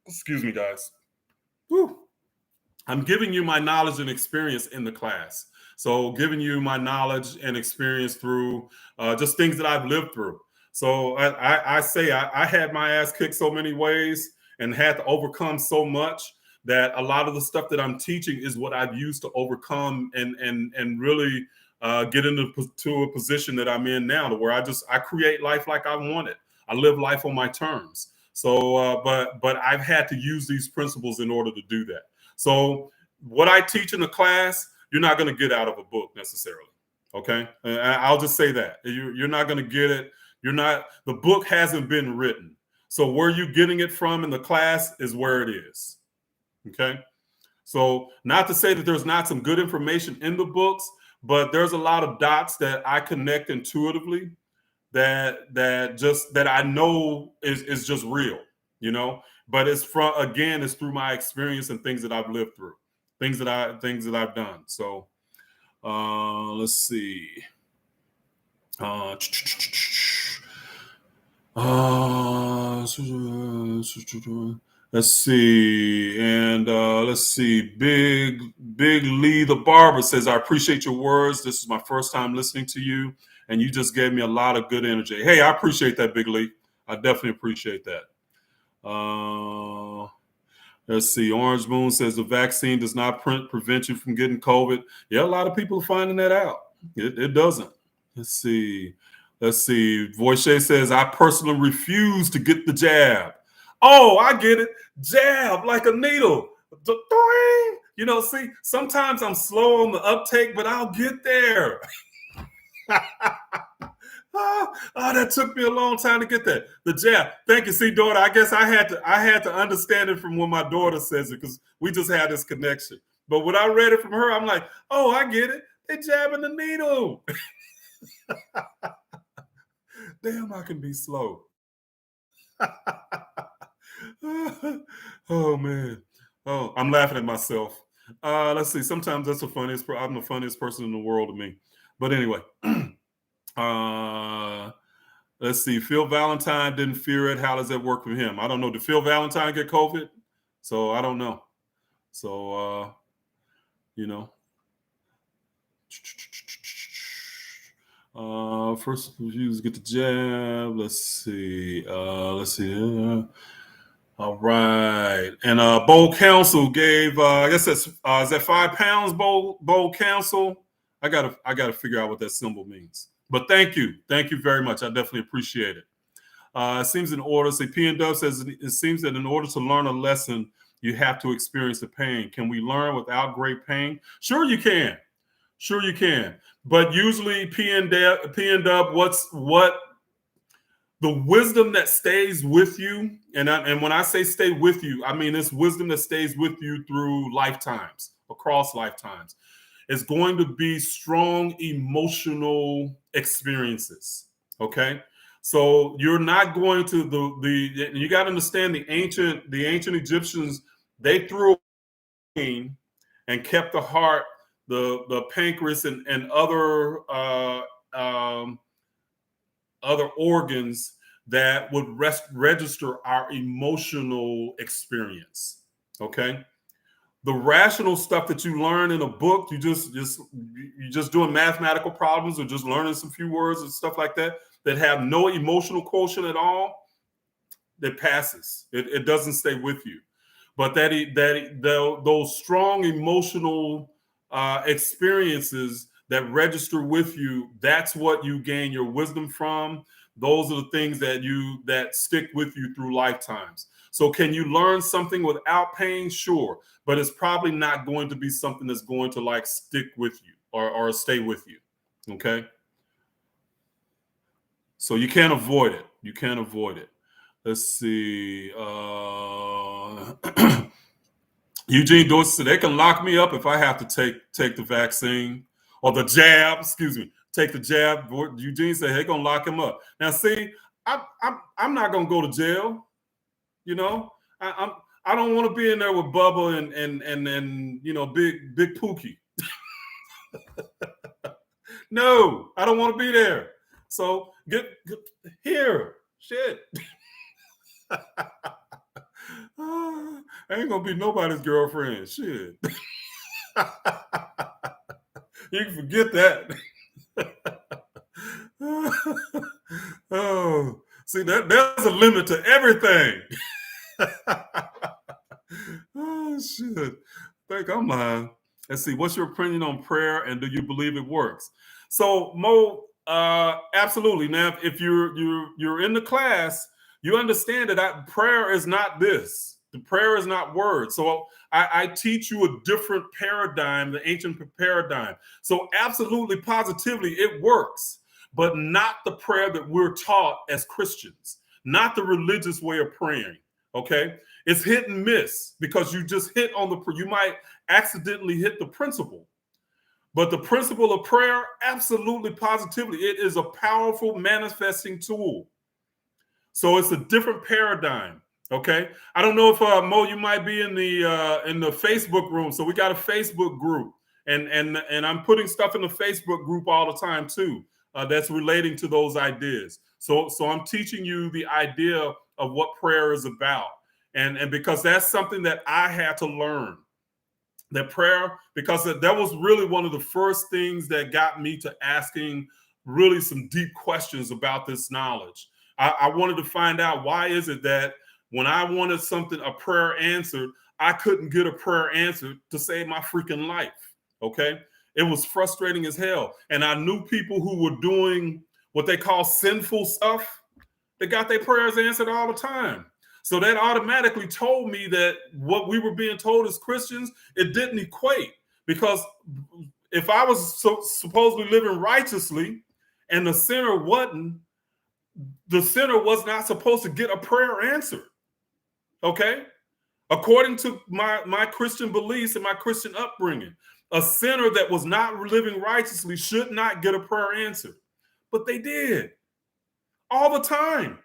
Excuse me, guys. Whew. I'm giving you my knowledge and experience in the class. So giving you my knowledge and experience through just things that I've lived through. So I say I had my ass kicked so many ways and had to overcome so much that a lot of the stuff that I'm teaching is what I've used to overcome and really get into to a position that I'm in now, to where I create life like I want it. I live life on my terms. So, but I've had to use these principles in order to do that. So what I teach in the class, you're not going to get out of a book necessarily. Okay. I'll just say that you're not going to get it. The book hasn't been written. So where you're getting it from in the class is where it is. Okay. So not to say that there's not some good information in the books, but there's a lot of dots that I connect intuitively that I know is just real, but it's through my experience and things that I've lived through, things that I've done. So let's see. Let's see. And let's see. Big Lee the Barber says, I appreciate your words. This is my first time listening to you, and you just gave me a lot of good energy. Hey, I appreciate that, Big Lee. I definitely appreciate that. Let's see. Orange Moon says the vaccine does not prevent you from getting COVID. Yeah, a lot of people are finding that out. It doesn't. Let's see. Voche says, I personally refuse to get the jab. Oh, I get it. Jab like a needle. See, sometimes I'm slow on the uptake, but I'll get there. That took me a long time to get that. The jab. Thank you. See, daughter, I guess I had to understand it from when my daughter says it, because we just had this connection. But when I read it from her, I'm like, oh, I get it. They're jabbing the needle. Damn, I can be slow. Oh man. Oh, I'm laughing at myself. Let's see. Sometimes that's I'm the funniest person in the world to me. But anyway. Let's see. Phil Valentine didn't fear it. How does that work for him? I don't know. Did Phil Valentine get COVID? So I don't know. So first reviews get the jab. Let's see. All right. And Bowl Council gave I guess that's is that £5, Bowl Council? I gotta figure out what that symbol means. But thank you very much. I definitely appreciate it. It seems in order. Say P and Dove says it seems that in order to learn a lesson, you have to experience the pain. Can we learn without great pain? Sure, you can. Sure, you can. But usually, P and Dove, what the wisdom that stays with you, and when I say stay with you, I mean it's wisdom that stays with you through lifetimes, across lifetimes. It's going to be strong emotional experiences. Okay, so you're not going to you got to understand the ancient Egyptians, they threw away and kept the heart, the pancreas, and other other organs that would register our emotional experience. Okay. The rational stuff that you learn in a book, you just doing mathematical problems or just learning some few words and stuff like that have no emotional quotient at all, that passes. It doesn't stay with you. But those strong emotional experiences that register with you, that's what you gain your wisdom from. Those are the things that stick with you through lifetimes. So can you learn something without pain? Sure. But it's probably not going to be something that's going to like stick with you or stay with you. Okay. So you can't avoid it. You can't avoid it. Let's see. Eugene Dorsey said they can lock me up if I have to take the vaccine or the jab. Excuse me, take the jab. Eugene said they're gonna lock him up. Now, see, I'm not gonna go to jail. You know, I don't want to be in there with Bubba and you know big Pookie. No, I don't want to be there. So get here, shit. I ain't gonna be nobody's girlfriend. Shit. You can forget that. Oh, see there's a limit to everything. Oh shit. I think I'm lying. Let's see. What's your opinion on prayer, and do you believe it works? So Mo, absolutely. Now, if you're in the class, you understand that prayer is not this. The prayer is not words. So I teach you a different paradigm, the ancient paradigm. So absolutely, positively, it works, but not the prayer that we're taught as Christians, not the religious way of praying. Okay, it's hit and miss because you just hit on you might accidentally hit the principle. But the principle of prayer, absolutely, positively, it is a powerful manifesting tool. So it's a different paradigm. Okay, I don't know if Mo, you might be in the Facebook room. So we got a Facebook group, and I'm putting stuff in the Facebook group all the time too. That's relating to those ideas. So I'm teaching you the idea of what prayer is about, and because that's something that I had to learn. That prayer, because that was really one of the first things that got me to asking really some deep questions about this knowledge. I wanted to find out, why is it that when I wanted a prayer answered, I couldn't get a prayer answered to save my freaking life. Okay. It was frustrating as hell. And I knew people who were doing what they call sinful stuff. They got their prayers answered all the time. So that automatically told me that what we were being told as Christians, it didn't equate. Because if I was supposedly living righteously and the sinner wasn't, the sinner was not supposed to get a prayer answered. Okay? According to my Christian beliefs and my Christian upbringing, a sinner that was not living righteously should not get a prayer answered. But they did all the time.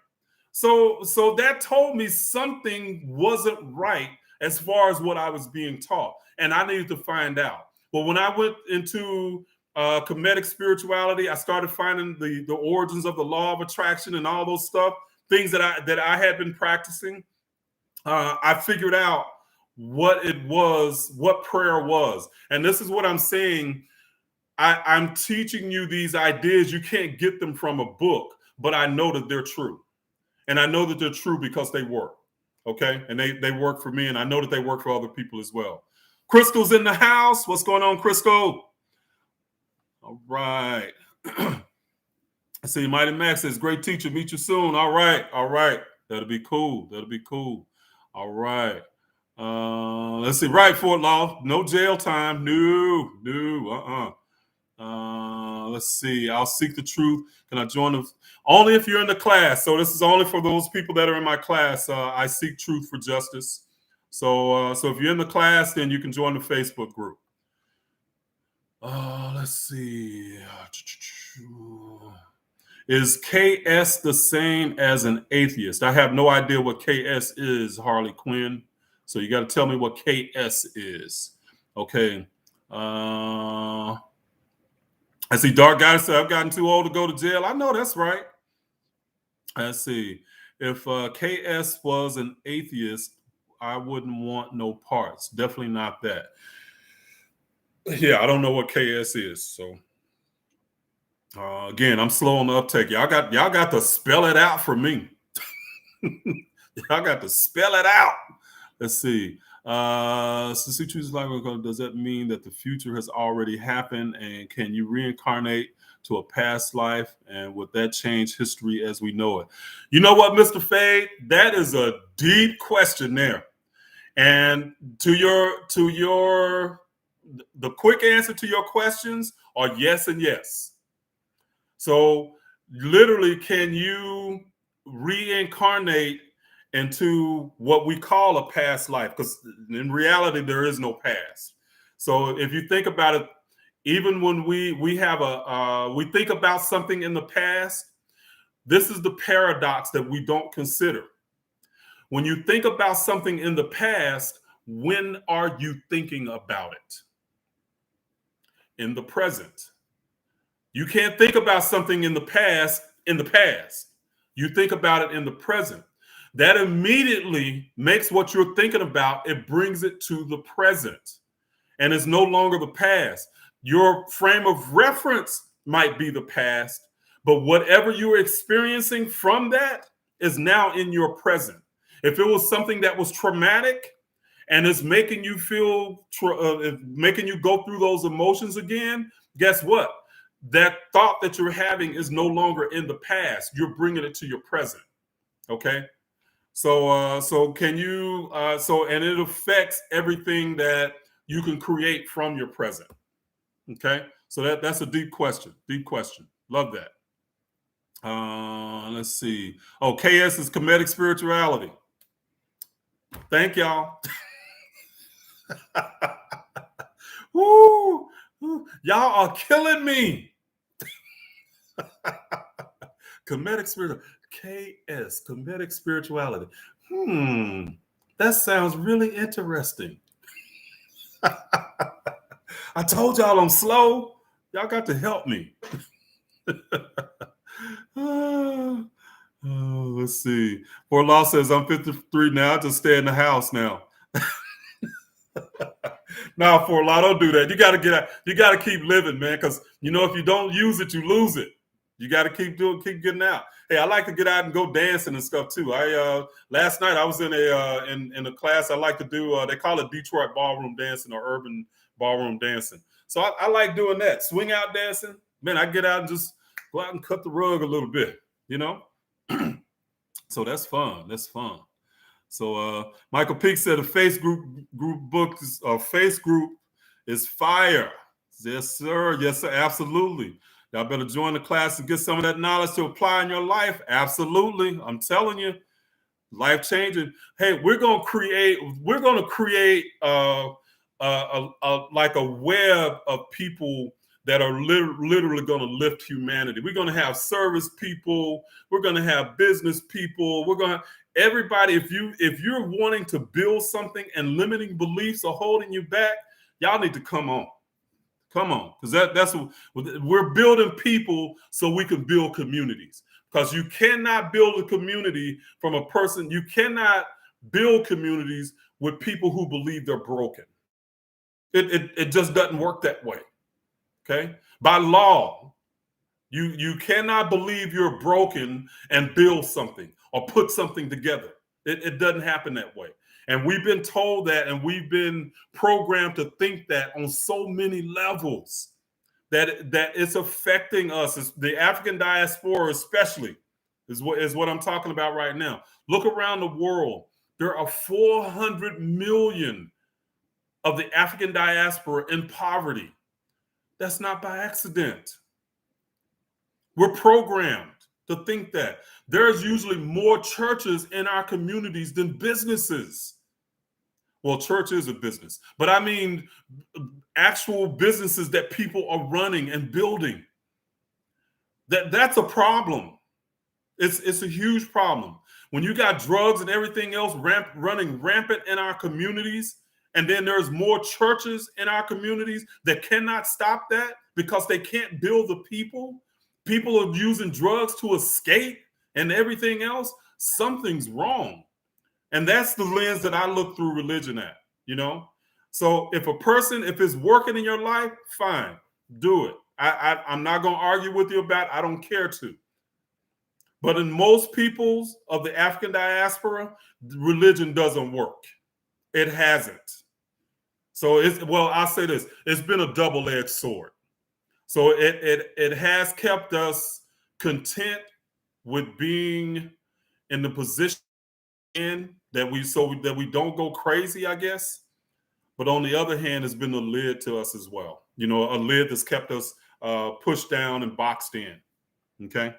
So that told me something wasn't right as far as what I was being taught, and I needed to find out. But when I went into Kemetic spirituality, I started finding the origins of the law of attraction and all those stuff, things that I had been practicing. I figured out what it was, what prayer was, and this is what I'm saying. I'm teaching you these ideas. You can't get them from a book, but I know that they're true. And I know that they're true because they work. Okay. And they work for me. And I know that they work for other people as well. Crystal's in the house. What's going on, Crystal? All right. I see Mighty Max says, great teacher. Meet you soon. All right. All right. That'll be cool. That'll be cool. All right. Let's see. Right, Fort Law. No jail time. No. Let's see. I'll seek the truth. Can I join them? Only if you're in the class. So this is only for those people that are in my class. I seek truth for justice. So if you're in the class, then you can join the Facebook group. Let's see. Is KS the same as an atheist? I have no idea what KS is, Harley Quinn. So you got to tell me what KS is. Okay. I see Dark Guy said, I've gotten too old to go to jail. I know that's right. Let's see. If KS was an atheist, I wouldn't want no parts. Definitely not that. Yeah, I don't know what KS is. So again, I'm slow on the uptake. Y'all got to spell it out for me. Y'all got to spell it out. Let's see. Since you choose life, does that mean that the future has already happened? And can you reincarnate to a past life? And would that change history as we know it? You know what, Mr. Fade? That is a deep question there. And the quick answer to your questions are yes and yes. So literally, can you reincarnate into what we call a past life? Because in reality, there is no past. So if you think about it, even when we have we think about something in the past, this is the paradox that we don't consider. When you think about something in the past, when are you thinking about it? In the present. You can't think about something in the past. You think about it in the present. That immediately makes what you're thinking about, it brings it to the present. And it's no longer the past. Your frame of reference might be the past, but whatever you're experiencing from that is now in your present. If it was something that was traumatic and it's making you feel, making you go through those emotions again, guess what? That thought that you're having is no longer in the past. You're bringing it to your present. Okay. So can you, and it affects everything that you can create from your present. Okay. So that's a deep question. Deep question. Love that. Let's see. Oh, KS is Kemetic Spirituality. Thank y'all. Woo, y'all are killing me. Kemetic Spirituality. KS, Kemetic Spirituality. That sounds really interesting. I told y'all I'm slow. Y'all got to help me. Let's see. Fort Law says I'm 53 now. I just stay in the house now. Now, Fort Law, don't do that. You got to get out. You got to keep living, man. Because if you don't use it, you lose it. You got to keep getting out. Hey, I like to get out and go dancing and stuff too. Last night I was in a class I like to do. They call it Detroit ballroom dancing or urban ballroom dancing. So I like doing that. Swing out dancing. Man, I get out and just go out and cut the rug a little bit. So that's fun. That's fun. So Michael Peake said a face group book face group is fire. Yes, sir. Yes, sir. Absolutely. Y'all better join the class and get some of that knowledge to apply in your life. Absolutely. I'm telling you, life changing. Hey, we're gonna create like a web of people that are literally going to lift humanity. We're going to have service people. We're going to have business people. We're going to everybody. If you're wanting to build something and limiting beliefs are holding you back, y'all need to come on, because that's what we're building people so we can build communities. Because you cannot build a community from a person. You cannot build communities with people who believe they're broken. It just doesn't work that way. Okay. By law, you cannot believe you're broken and build something or put something together. It doesn't happen that way. And we've been told that, and we've been programmed to think that on so many levels that it's affecting us. It's the African diaspora, especially, is what I'm talking about right now. Look around the world. There are 400 million of the African diaspora in poverty. That's not by accident. We're programmed to think that. There's usually more churches in our communities than businesses. Well, church is a business, but I mean actual businesses that people are running and building. That's a problem. It's a huge problem. When you got drugs and everything else running rampant in our communities, and then there's more churches in our communities that cannot stop that because they can't build the people. People are using drugs to escape and everything else. Something's wrong. And that's the lens that I look through religion at, So if it's working in your life, fine, do it. I'm not going to argue with you about it. I don't care to. But in most peoples of the African diaspora, religion doesn't work. It hasn't. So I'll say this: it's been a double-edged sword. So it has kept us content with being in the position that we don't go crazy, I guess. But on the other hand, it's been a lid to us as well. You know, a lid that's kept us pushed down and boxed in. Okay.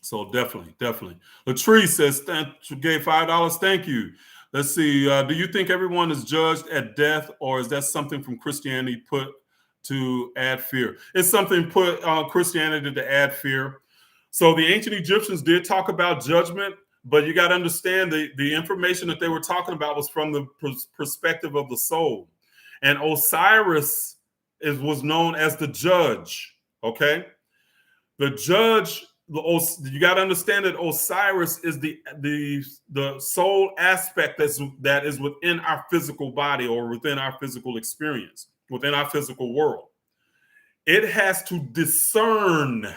So definitely. Latrice says, gave $5. Thank you. Let's see. Do you think everyone is judged at death, or is that something from Christianity put to add fear? It's something put Christianity to add fear. So the ancient Egyptians did talk about judgment, but you got to understand the information that they were talking about was from the perspective of the soul. And Osiris was known as the judge. Okay. The judge, you got to understand that Osiris is the soul aspect that is within our physical body, or within our physical experience, within our physical world. It has to discern.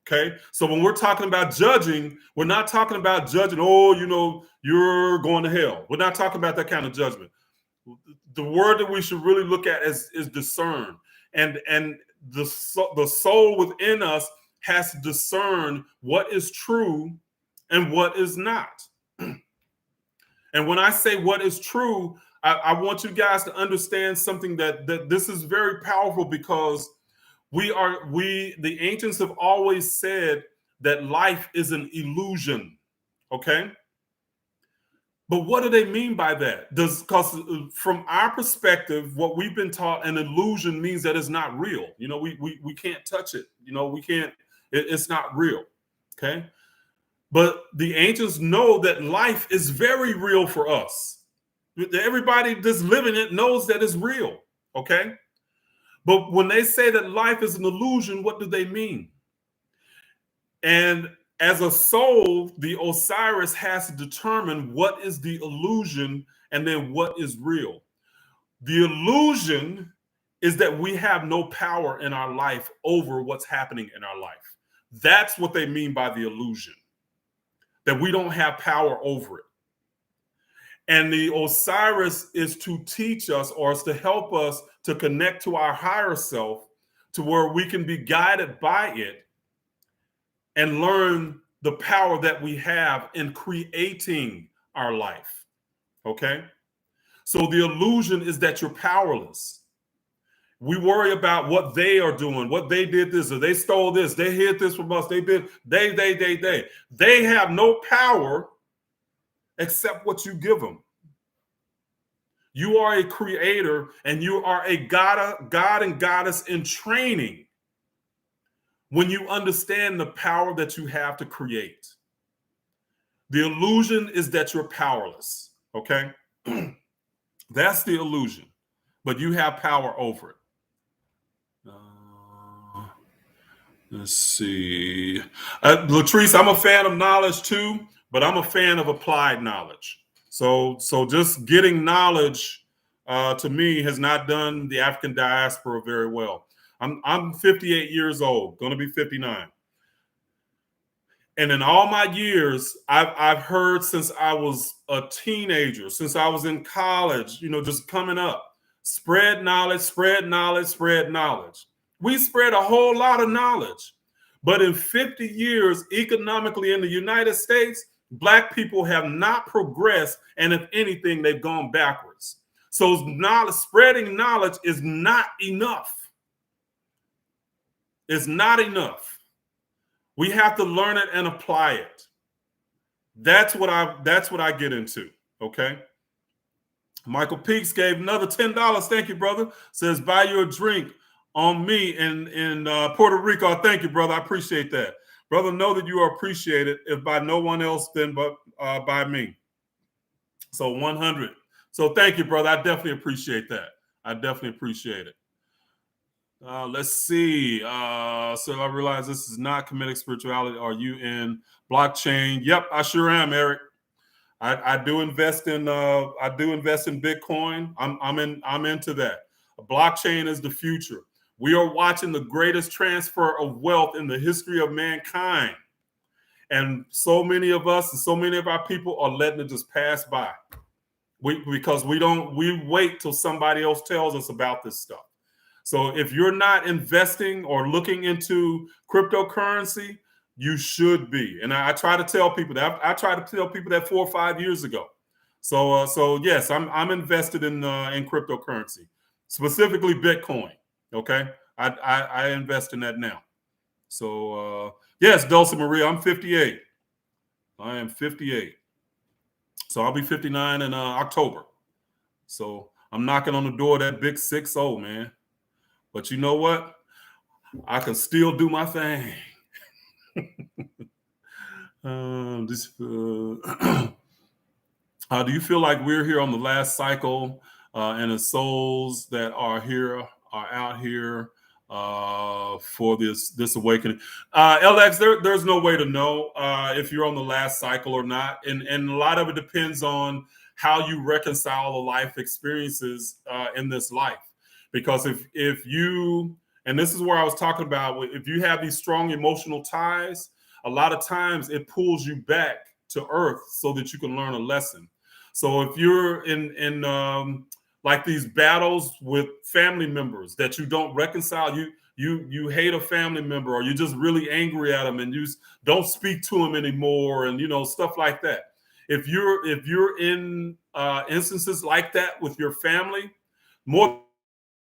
Okay, so when we're talking about judging, we're not talking about judging, you're going to hell. We're not talking about that kind of judgment. The word that we should really look at is discern. And the soul within us has to discern what is true and what is not. And when I say what is true, I want you guys to understand something that this is very powerful, because the ancients have always said that life is an illusion. Okay. But what do they mean by that? Because from our perspective, what we've been taught, an illusion means that it's not real. You know, we can't touch it. You know, we can't, it's not real. Okay. But the ancients know that life is very real for us. Everybody that's living it knows that it's real. Okay. But when they say that life is an illusion, what do they mean? And as a soul, the Osiris has to determine what is the illusion and then what is real. The illusion is that we have no power in our life over what's happening in our life. That's what they mean by the illusion, that we don't have power over it. And the Osiris is to teach us, or is to help us to connect to our higher self, to where we can be guided by it and learn the power that we have in creating our life. Okay? So the illusion is that you're powerless. We worry about what they are doing, what they did this, or they stole this, they hid this from us, they did, they. They have no power except what you give them. You are a creator, and you are a God and goddess in training when you understand the power that you have to create. The illusion is that you're powerless, okay? That's the illusion, but you have power over it. Let's see. Latrice, I'm a fan of knowledge too, but I'm a fan of applied knowledge. So just getting knowledge to me has not done the African diaspora very well. I'm 58 years old, going to be 59. And in all my years, I've heard since I was a teenager, since I was in college, just coming up, spread knowledge, spread knowledge, spread knowledge. We spread a whole lot of knowledge. But in 50 years, economically in the United States, Black people have not progressed. And if anything, they've gone backwards. So spreading knowledge is not enough. It's not enough. We have to learn it and apply it. That's what I get into. Okay. Michael Peaks gave another $10. Thank you, brother. Says, buy you a drink on me in Puerto Rico. Thank you, brother. I appreciate that. Brother, know that you are appreciated, if by no one else then but by me. So 100. So thank you, brother. I definitely appreciate that. I definitely appreciate it. Let's see. So I realize this is not Kemetic Spirituality. Are you in blockchain? Yep, I sure am, Eric. I do invest in Bitcoin. I'm into that. Blockchain is the future. We are watching the greatest transfer of wealth in the history of mankind. And so many of us and so many of our people are letting it just pass by. Because we wait till somebody else tells us about this stuff. So if you're not investing or looking into cryptocurrency, you should be. And I try to tell people that. I tried to tell people that 4 or 5 years ago. So yes, I'm invested in cryptocurrency, specifically Bitcoin. Okay, I invest in that now. So yes, Dulce Maria, I'm 58. I am 58. So I'll be 59 in October. So I'm knocking on the door of that big 6-0, man. But you know what? I can still do my thing. Do you feel like we're here on the last cycle, and the souls that are here are out here for this awakening? LX, there's no way to know if you're on the last cycle or not, and a lot of it depends on how you reconcile the life experiences in this life. Because if you, and this is where I was talking about, if you have these strong emotional ties, a lot of times it pulls you back to earth so that you can learn a lesson. So if you're in like these battles with family members that you don't reconcile, you hate a family member, or you're just really angry at them and you don't speak to them anymore, and stuff like that. If you're in instances like that with your family, more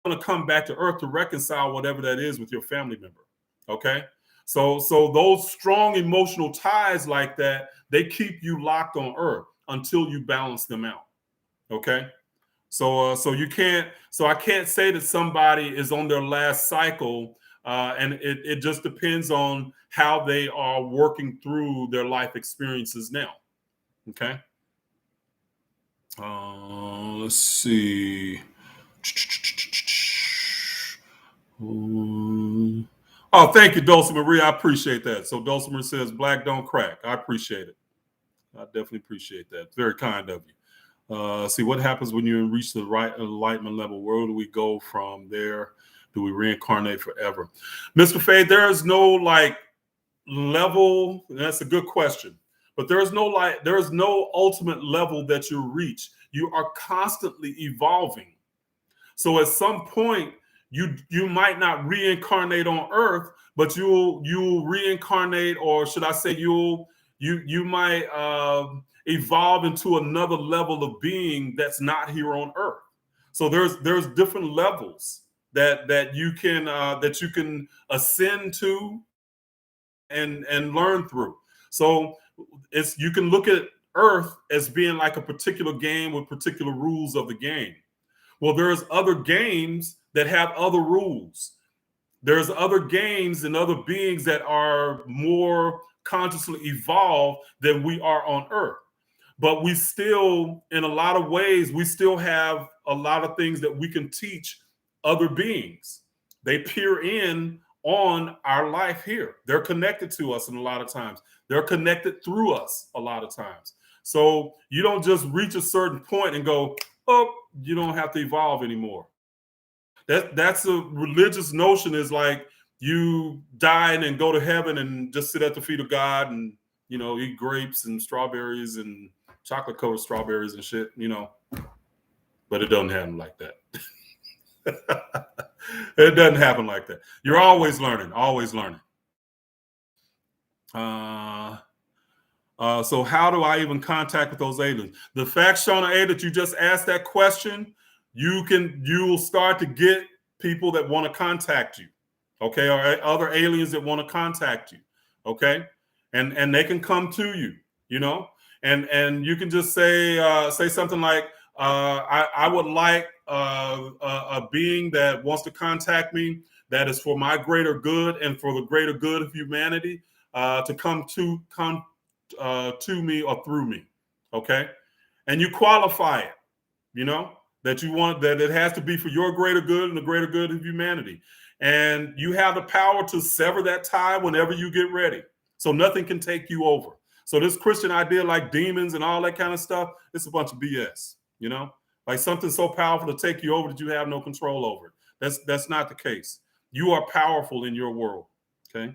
going to come back to earth to reconcile whatever that is with your family member. Okay. So those strong emotional ties like that, they keep you locked on earth until you balance them out. Okay. So I can't say that somebody is on their last cycle, and it just depends on how they are working through their life experiences now. Okay. Let's see. Oh, thank you, Dulce Maria. I appreciate that. So Dulcimer says, "Black don't crack." I appreciate it. I definitely appreciate that. Very kind of you. See what happens when you reach the right enlightenment level. Where do we go from there? Do we reincarnate forever? Mr. Fade, there is no level. That's a good question. But there is no ultimate level that you reach. You are constantly evolving. So at some point, you might not reincarnate on Earth, but you'll reincarnate, or should I say, you might evolve into another level of being that's not here on Earth. So there's different levels that you can ascend to and learn through. So you can look at Earth as being like a particular game with particular rules of the game. Well, there's other games that have other rules. There's other games and other beings that are more consciously evolved than we are on Earth. But we still, in a lot of ways, we still have a lot of things that we can teach other beings. They peer in on our life here. They're connected to us, and a lot of times they're connected through us a lot of times. So you don't just reach a certain point and go, oh, you don't have to evolve anymore. That's a religious notion, is like you die and then go to heaven and just sit at the feet of God and eat grapes and strawberries and chocolate covered strawberries and shit, but it doesn't happen like that. It doesn't happen like that. You're always learning, always learning. So how do I even contact with those aliens? The fact, Shauna A, that you just asked that question, you will start to get people that want to contact you, okay, or other aliens that want to contact you, okay, and they can come to you, and you can just say something like, I would like a being that wants to contact me that is for my greater good and for the greater good of humanity, to come to me or through me, okay? And you qualify it, that you want, that it has to be for your greater good and the greater good of humanity. And you have the power to sever that tie whenever you get ready. So nothing can take you over. So this Christian idea, like demons and all that kind of stuff, it's a bunch of BS, like something so powerful to take you over that you have no control over it. That's not the case. You are powerful in your world, okay?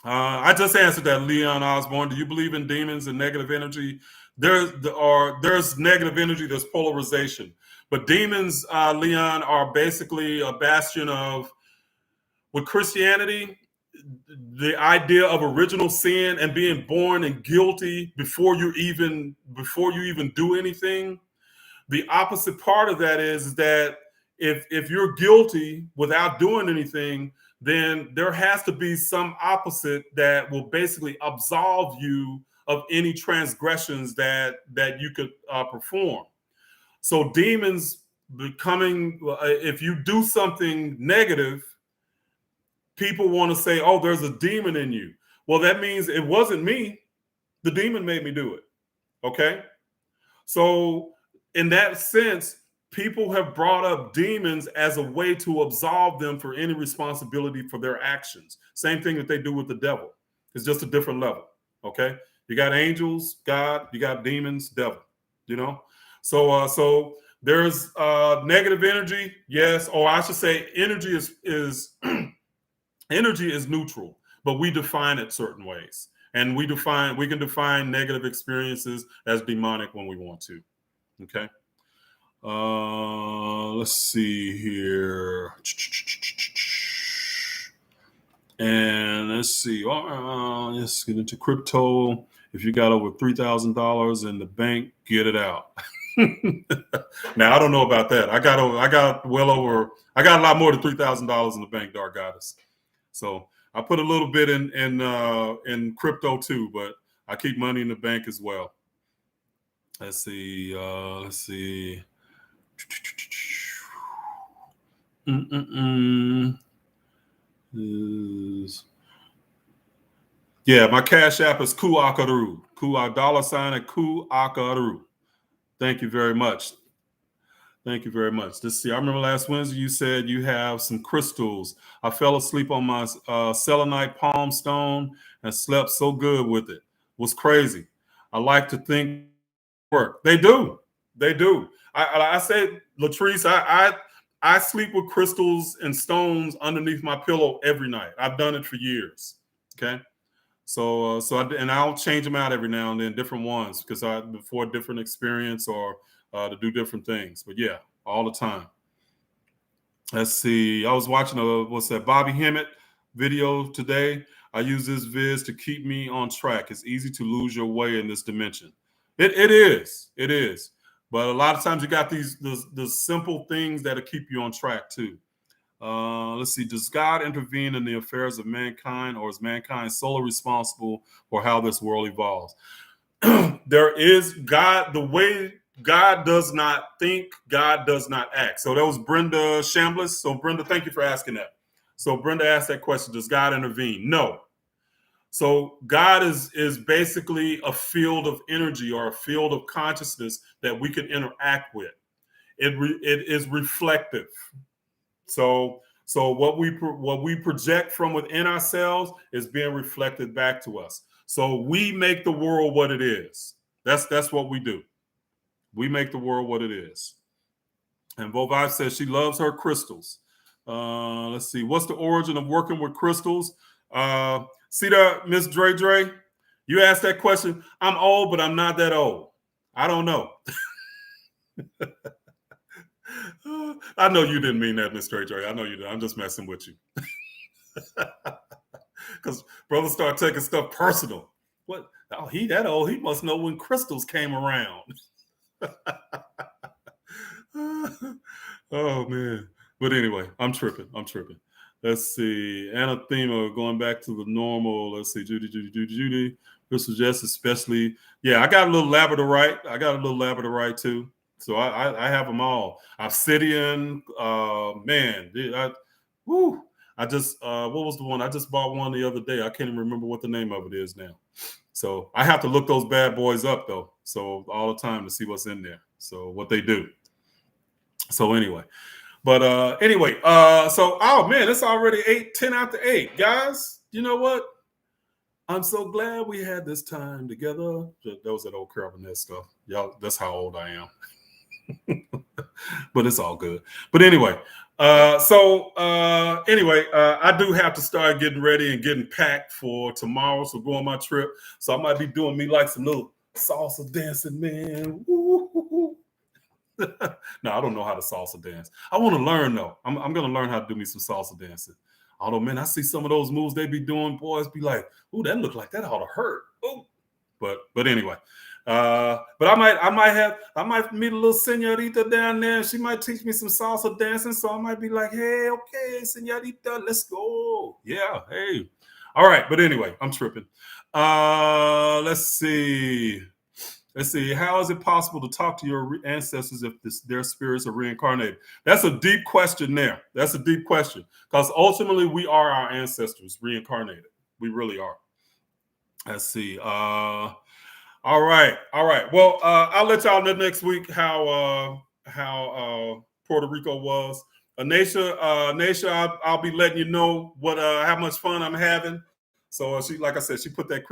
I just answered that, Leon Osborne. Do you believe in demons and negative energy? There's negative energy, there's polarization. But demons, Leon, are basically a bastion of, with Christianity, the idea of original sin and being born and guilty before you even do anything. The opposite part of that is that if you're guilty without doing anything, then there has to be some opposite that will basically absolve you of any transgressions that you could perform. So demons becoming, if you do something negative, people want to say, oh, there's a demon in you. Well, that means it wasn't me. The demon made me do it. Okay. So in that sense, people have brought up demons as a way to absolve them for any responsibility for their actions. Same thing that they do with the devil. It's just a different level. Okay. You got angels, God, you got demons, devil, you know? So there's negative energy. Yes. Or I should say energy is energy is neutral, but we define it certain ways. And we can define negative experiences as demonic when we want to. Okay. Let's see here. And let's see. Let's get into crypto. If you got over $3,000 in the bank, get it out. Now I don't know about that. I got a lot more than $3,000 in the bank, Dark Goddess. So I put a little bit in crypto too, but I keep money in the bank as well. Let's see. Yeah, my Cash App is Kuakaru. $sign at Kuakaru. Thank you very much. Thank you very much. Let's see. I remember last Wednesday you said you have some crystals. I fell asleep on my selenite palm stone and slept so good with it. It was crazy. I like to think work. They do. I say, Latrice, I sleep with crystals and stones underneath my pillow every night. I've done it for years. Okay. So I'll change them out every now and then, different ones, because for a different experience or to do different things. But yeah, all the time. Let's see. I was watching Bobby Hemmett video today. I use this viz to keep me on track. It's easy to lose your way in this dimension. It is. But a lot of times you got the simple things that'll keep you on track too. Let's see. Does God intervene in the affairs of mankind, or is mankind solely responsible for how this world evolves? There is God. The way God does not think, God does not act. So that was Brenda Chambliss. So Brenda, thank you for asking that. So Brenda asked that question: does God intervene? No. So God is basically a field of energy or a field of consciousness that we can interact with. It is reflective. So what we project from within ourselves is being reflected back to us. So we make the world what it is. That's what we do. We make the world what it is. And Voche says she loves her crystals. Let's see. What's the origin of working with crystals? See that, Miss Dre? You asked that question. I'm old, but I'm not that old. I don't know. I know you didn't mean that, Miss Dre. I know you did. I'm just messing with you. Because brothers start taking stuff personal. What? Oh, he that old. He must know when crystals came around. Oh, man. But anyway, I'm tripping. Let's see. Anathema, going back to the normal. Let's see. Judy. This was just especially. Yeah, I got a little labradorite too. So I have them all. Obsidian. Man. I just, what was the one? I just bought one the other day. I can't even remember what the name of it is now. So I have to look those bad boys up though. So all the time to see what's in there. So what they do. So anyway. But oh man, it's already 10 after 8. Guys, you know what? I'm so glad we had this time together. That was that old Carol Burnett stuff. Y'all, that's how old I am. But it's all good. But anyway, Anyway, I do have to start getting ready and getting packed for tomorrow. So go on my trip. So I might be doing me like some little salsa dancing, man. Woo-hoo-hoo. No, I don't know how to salsa dance. I want to learn though. I'm gonna learn how to do me some salsa dancing. Although, man, I see some of those moves they be doing, boys be like, "Ooh, that look like that ought to hurt." Ooh. But anyway, but I might meet a little senorita down there. She might teach me some salsa dancing. So I might be like, "Hey, okay, senorita, let's go." Yeah, hey. All right, but anyway, I'm tripping. Let's see. Let's see. How is it possible to talk to your ancestors if their spirits are reincarnated? That's a deep question there. That's a deep question because ultimately we are our ancestors reincarnated. We really are. Let's see. All right. Well, I'll let y'all know next week how Puerto Rico was. Nasha, I'll be letting you know what how much fun I'm having. So she, like I said, she put that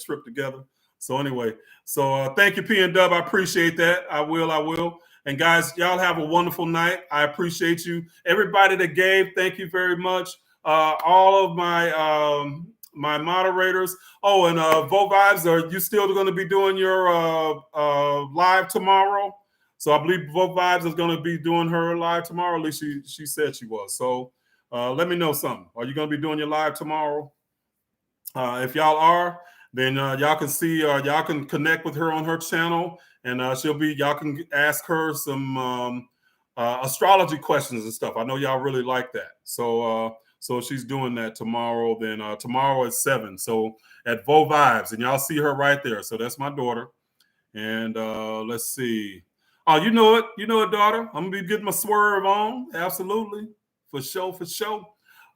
trip together. So anyway, thank you, P and Dub. I appreciate that. I will. And guys, y'all have a wonderful night. I appreciate you. Everybody that gave, thank you very much. All of my moderators. Oh, and Vote Vibes, are you still going to be doing your live tomorrow? So I believe Vote Vibes is going to be doing her live tomorrow. At least she said she was. So let me know something. Are you going to be doing your live tomorrow? If y'all are, then y'all can see, y'all can connect with her on her channel, and y'all can ask her some astrology questions and stuff. I know y'all really like that. So she's doing that tomorrow. Then tomorrow at 7. So at Vo Vibes, and y'all see her right there. So that's my daughter. And let's see. Oh, you know it, daughter. I'm gonna be getting my swerve on. Absolutely, for sure.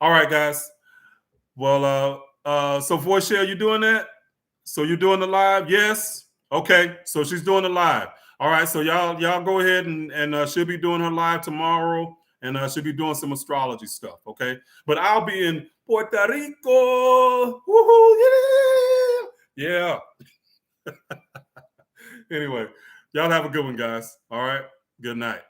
All right, guys. Well, so Voche, are you doing that? So you're doing the live? Yes. Okay. So she's doing the live. All right. So y'all go ahead and she'll be doing her live tomorrow, and she'll be doing some astrology stuff. Okay. But I'll be in Puerto Rico. Woohoo! Yeah. Anyway, y'all have a good one, guys. All right. Good night.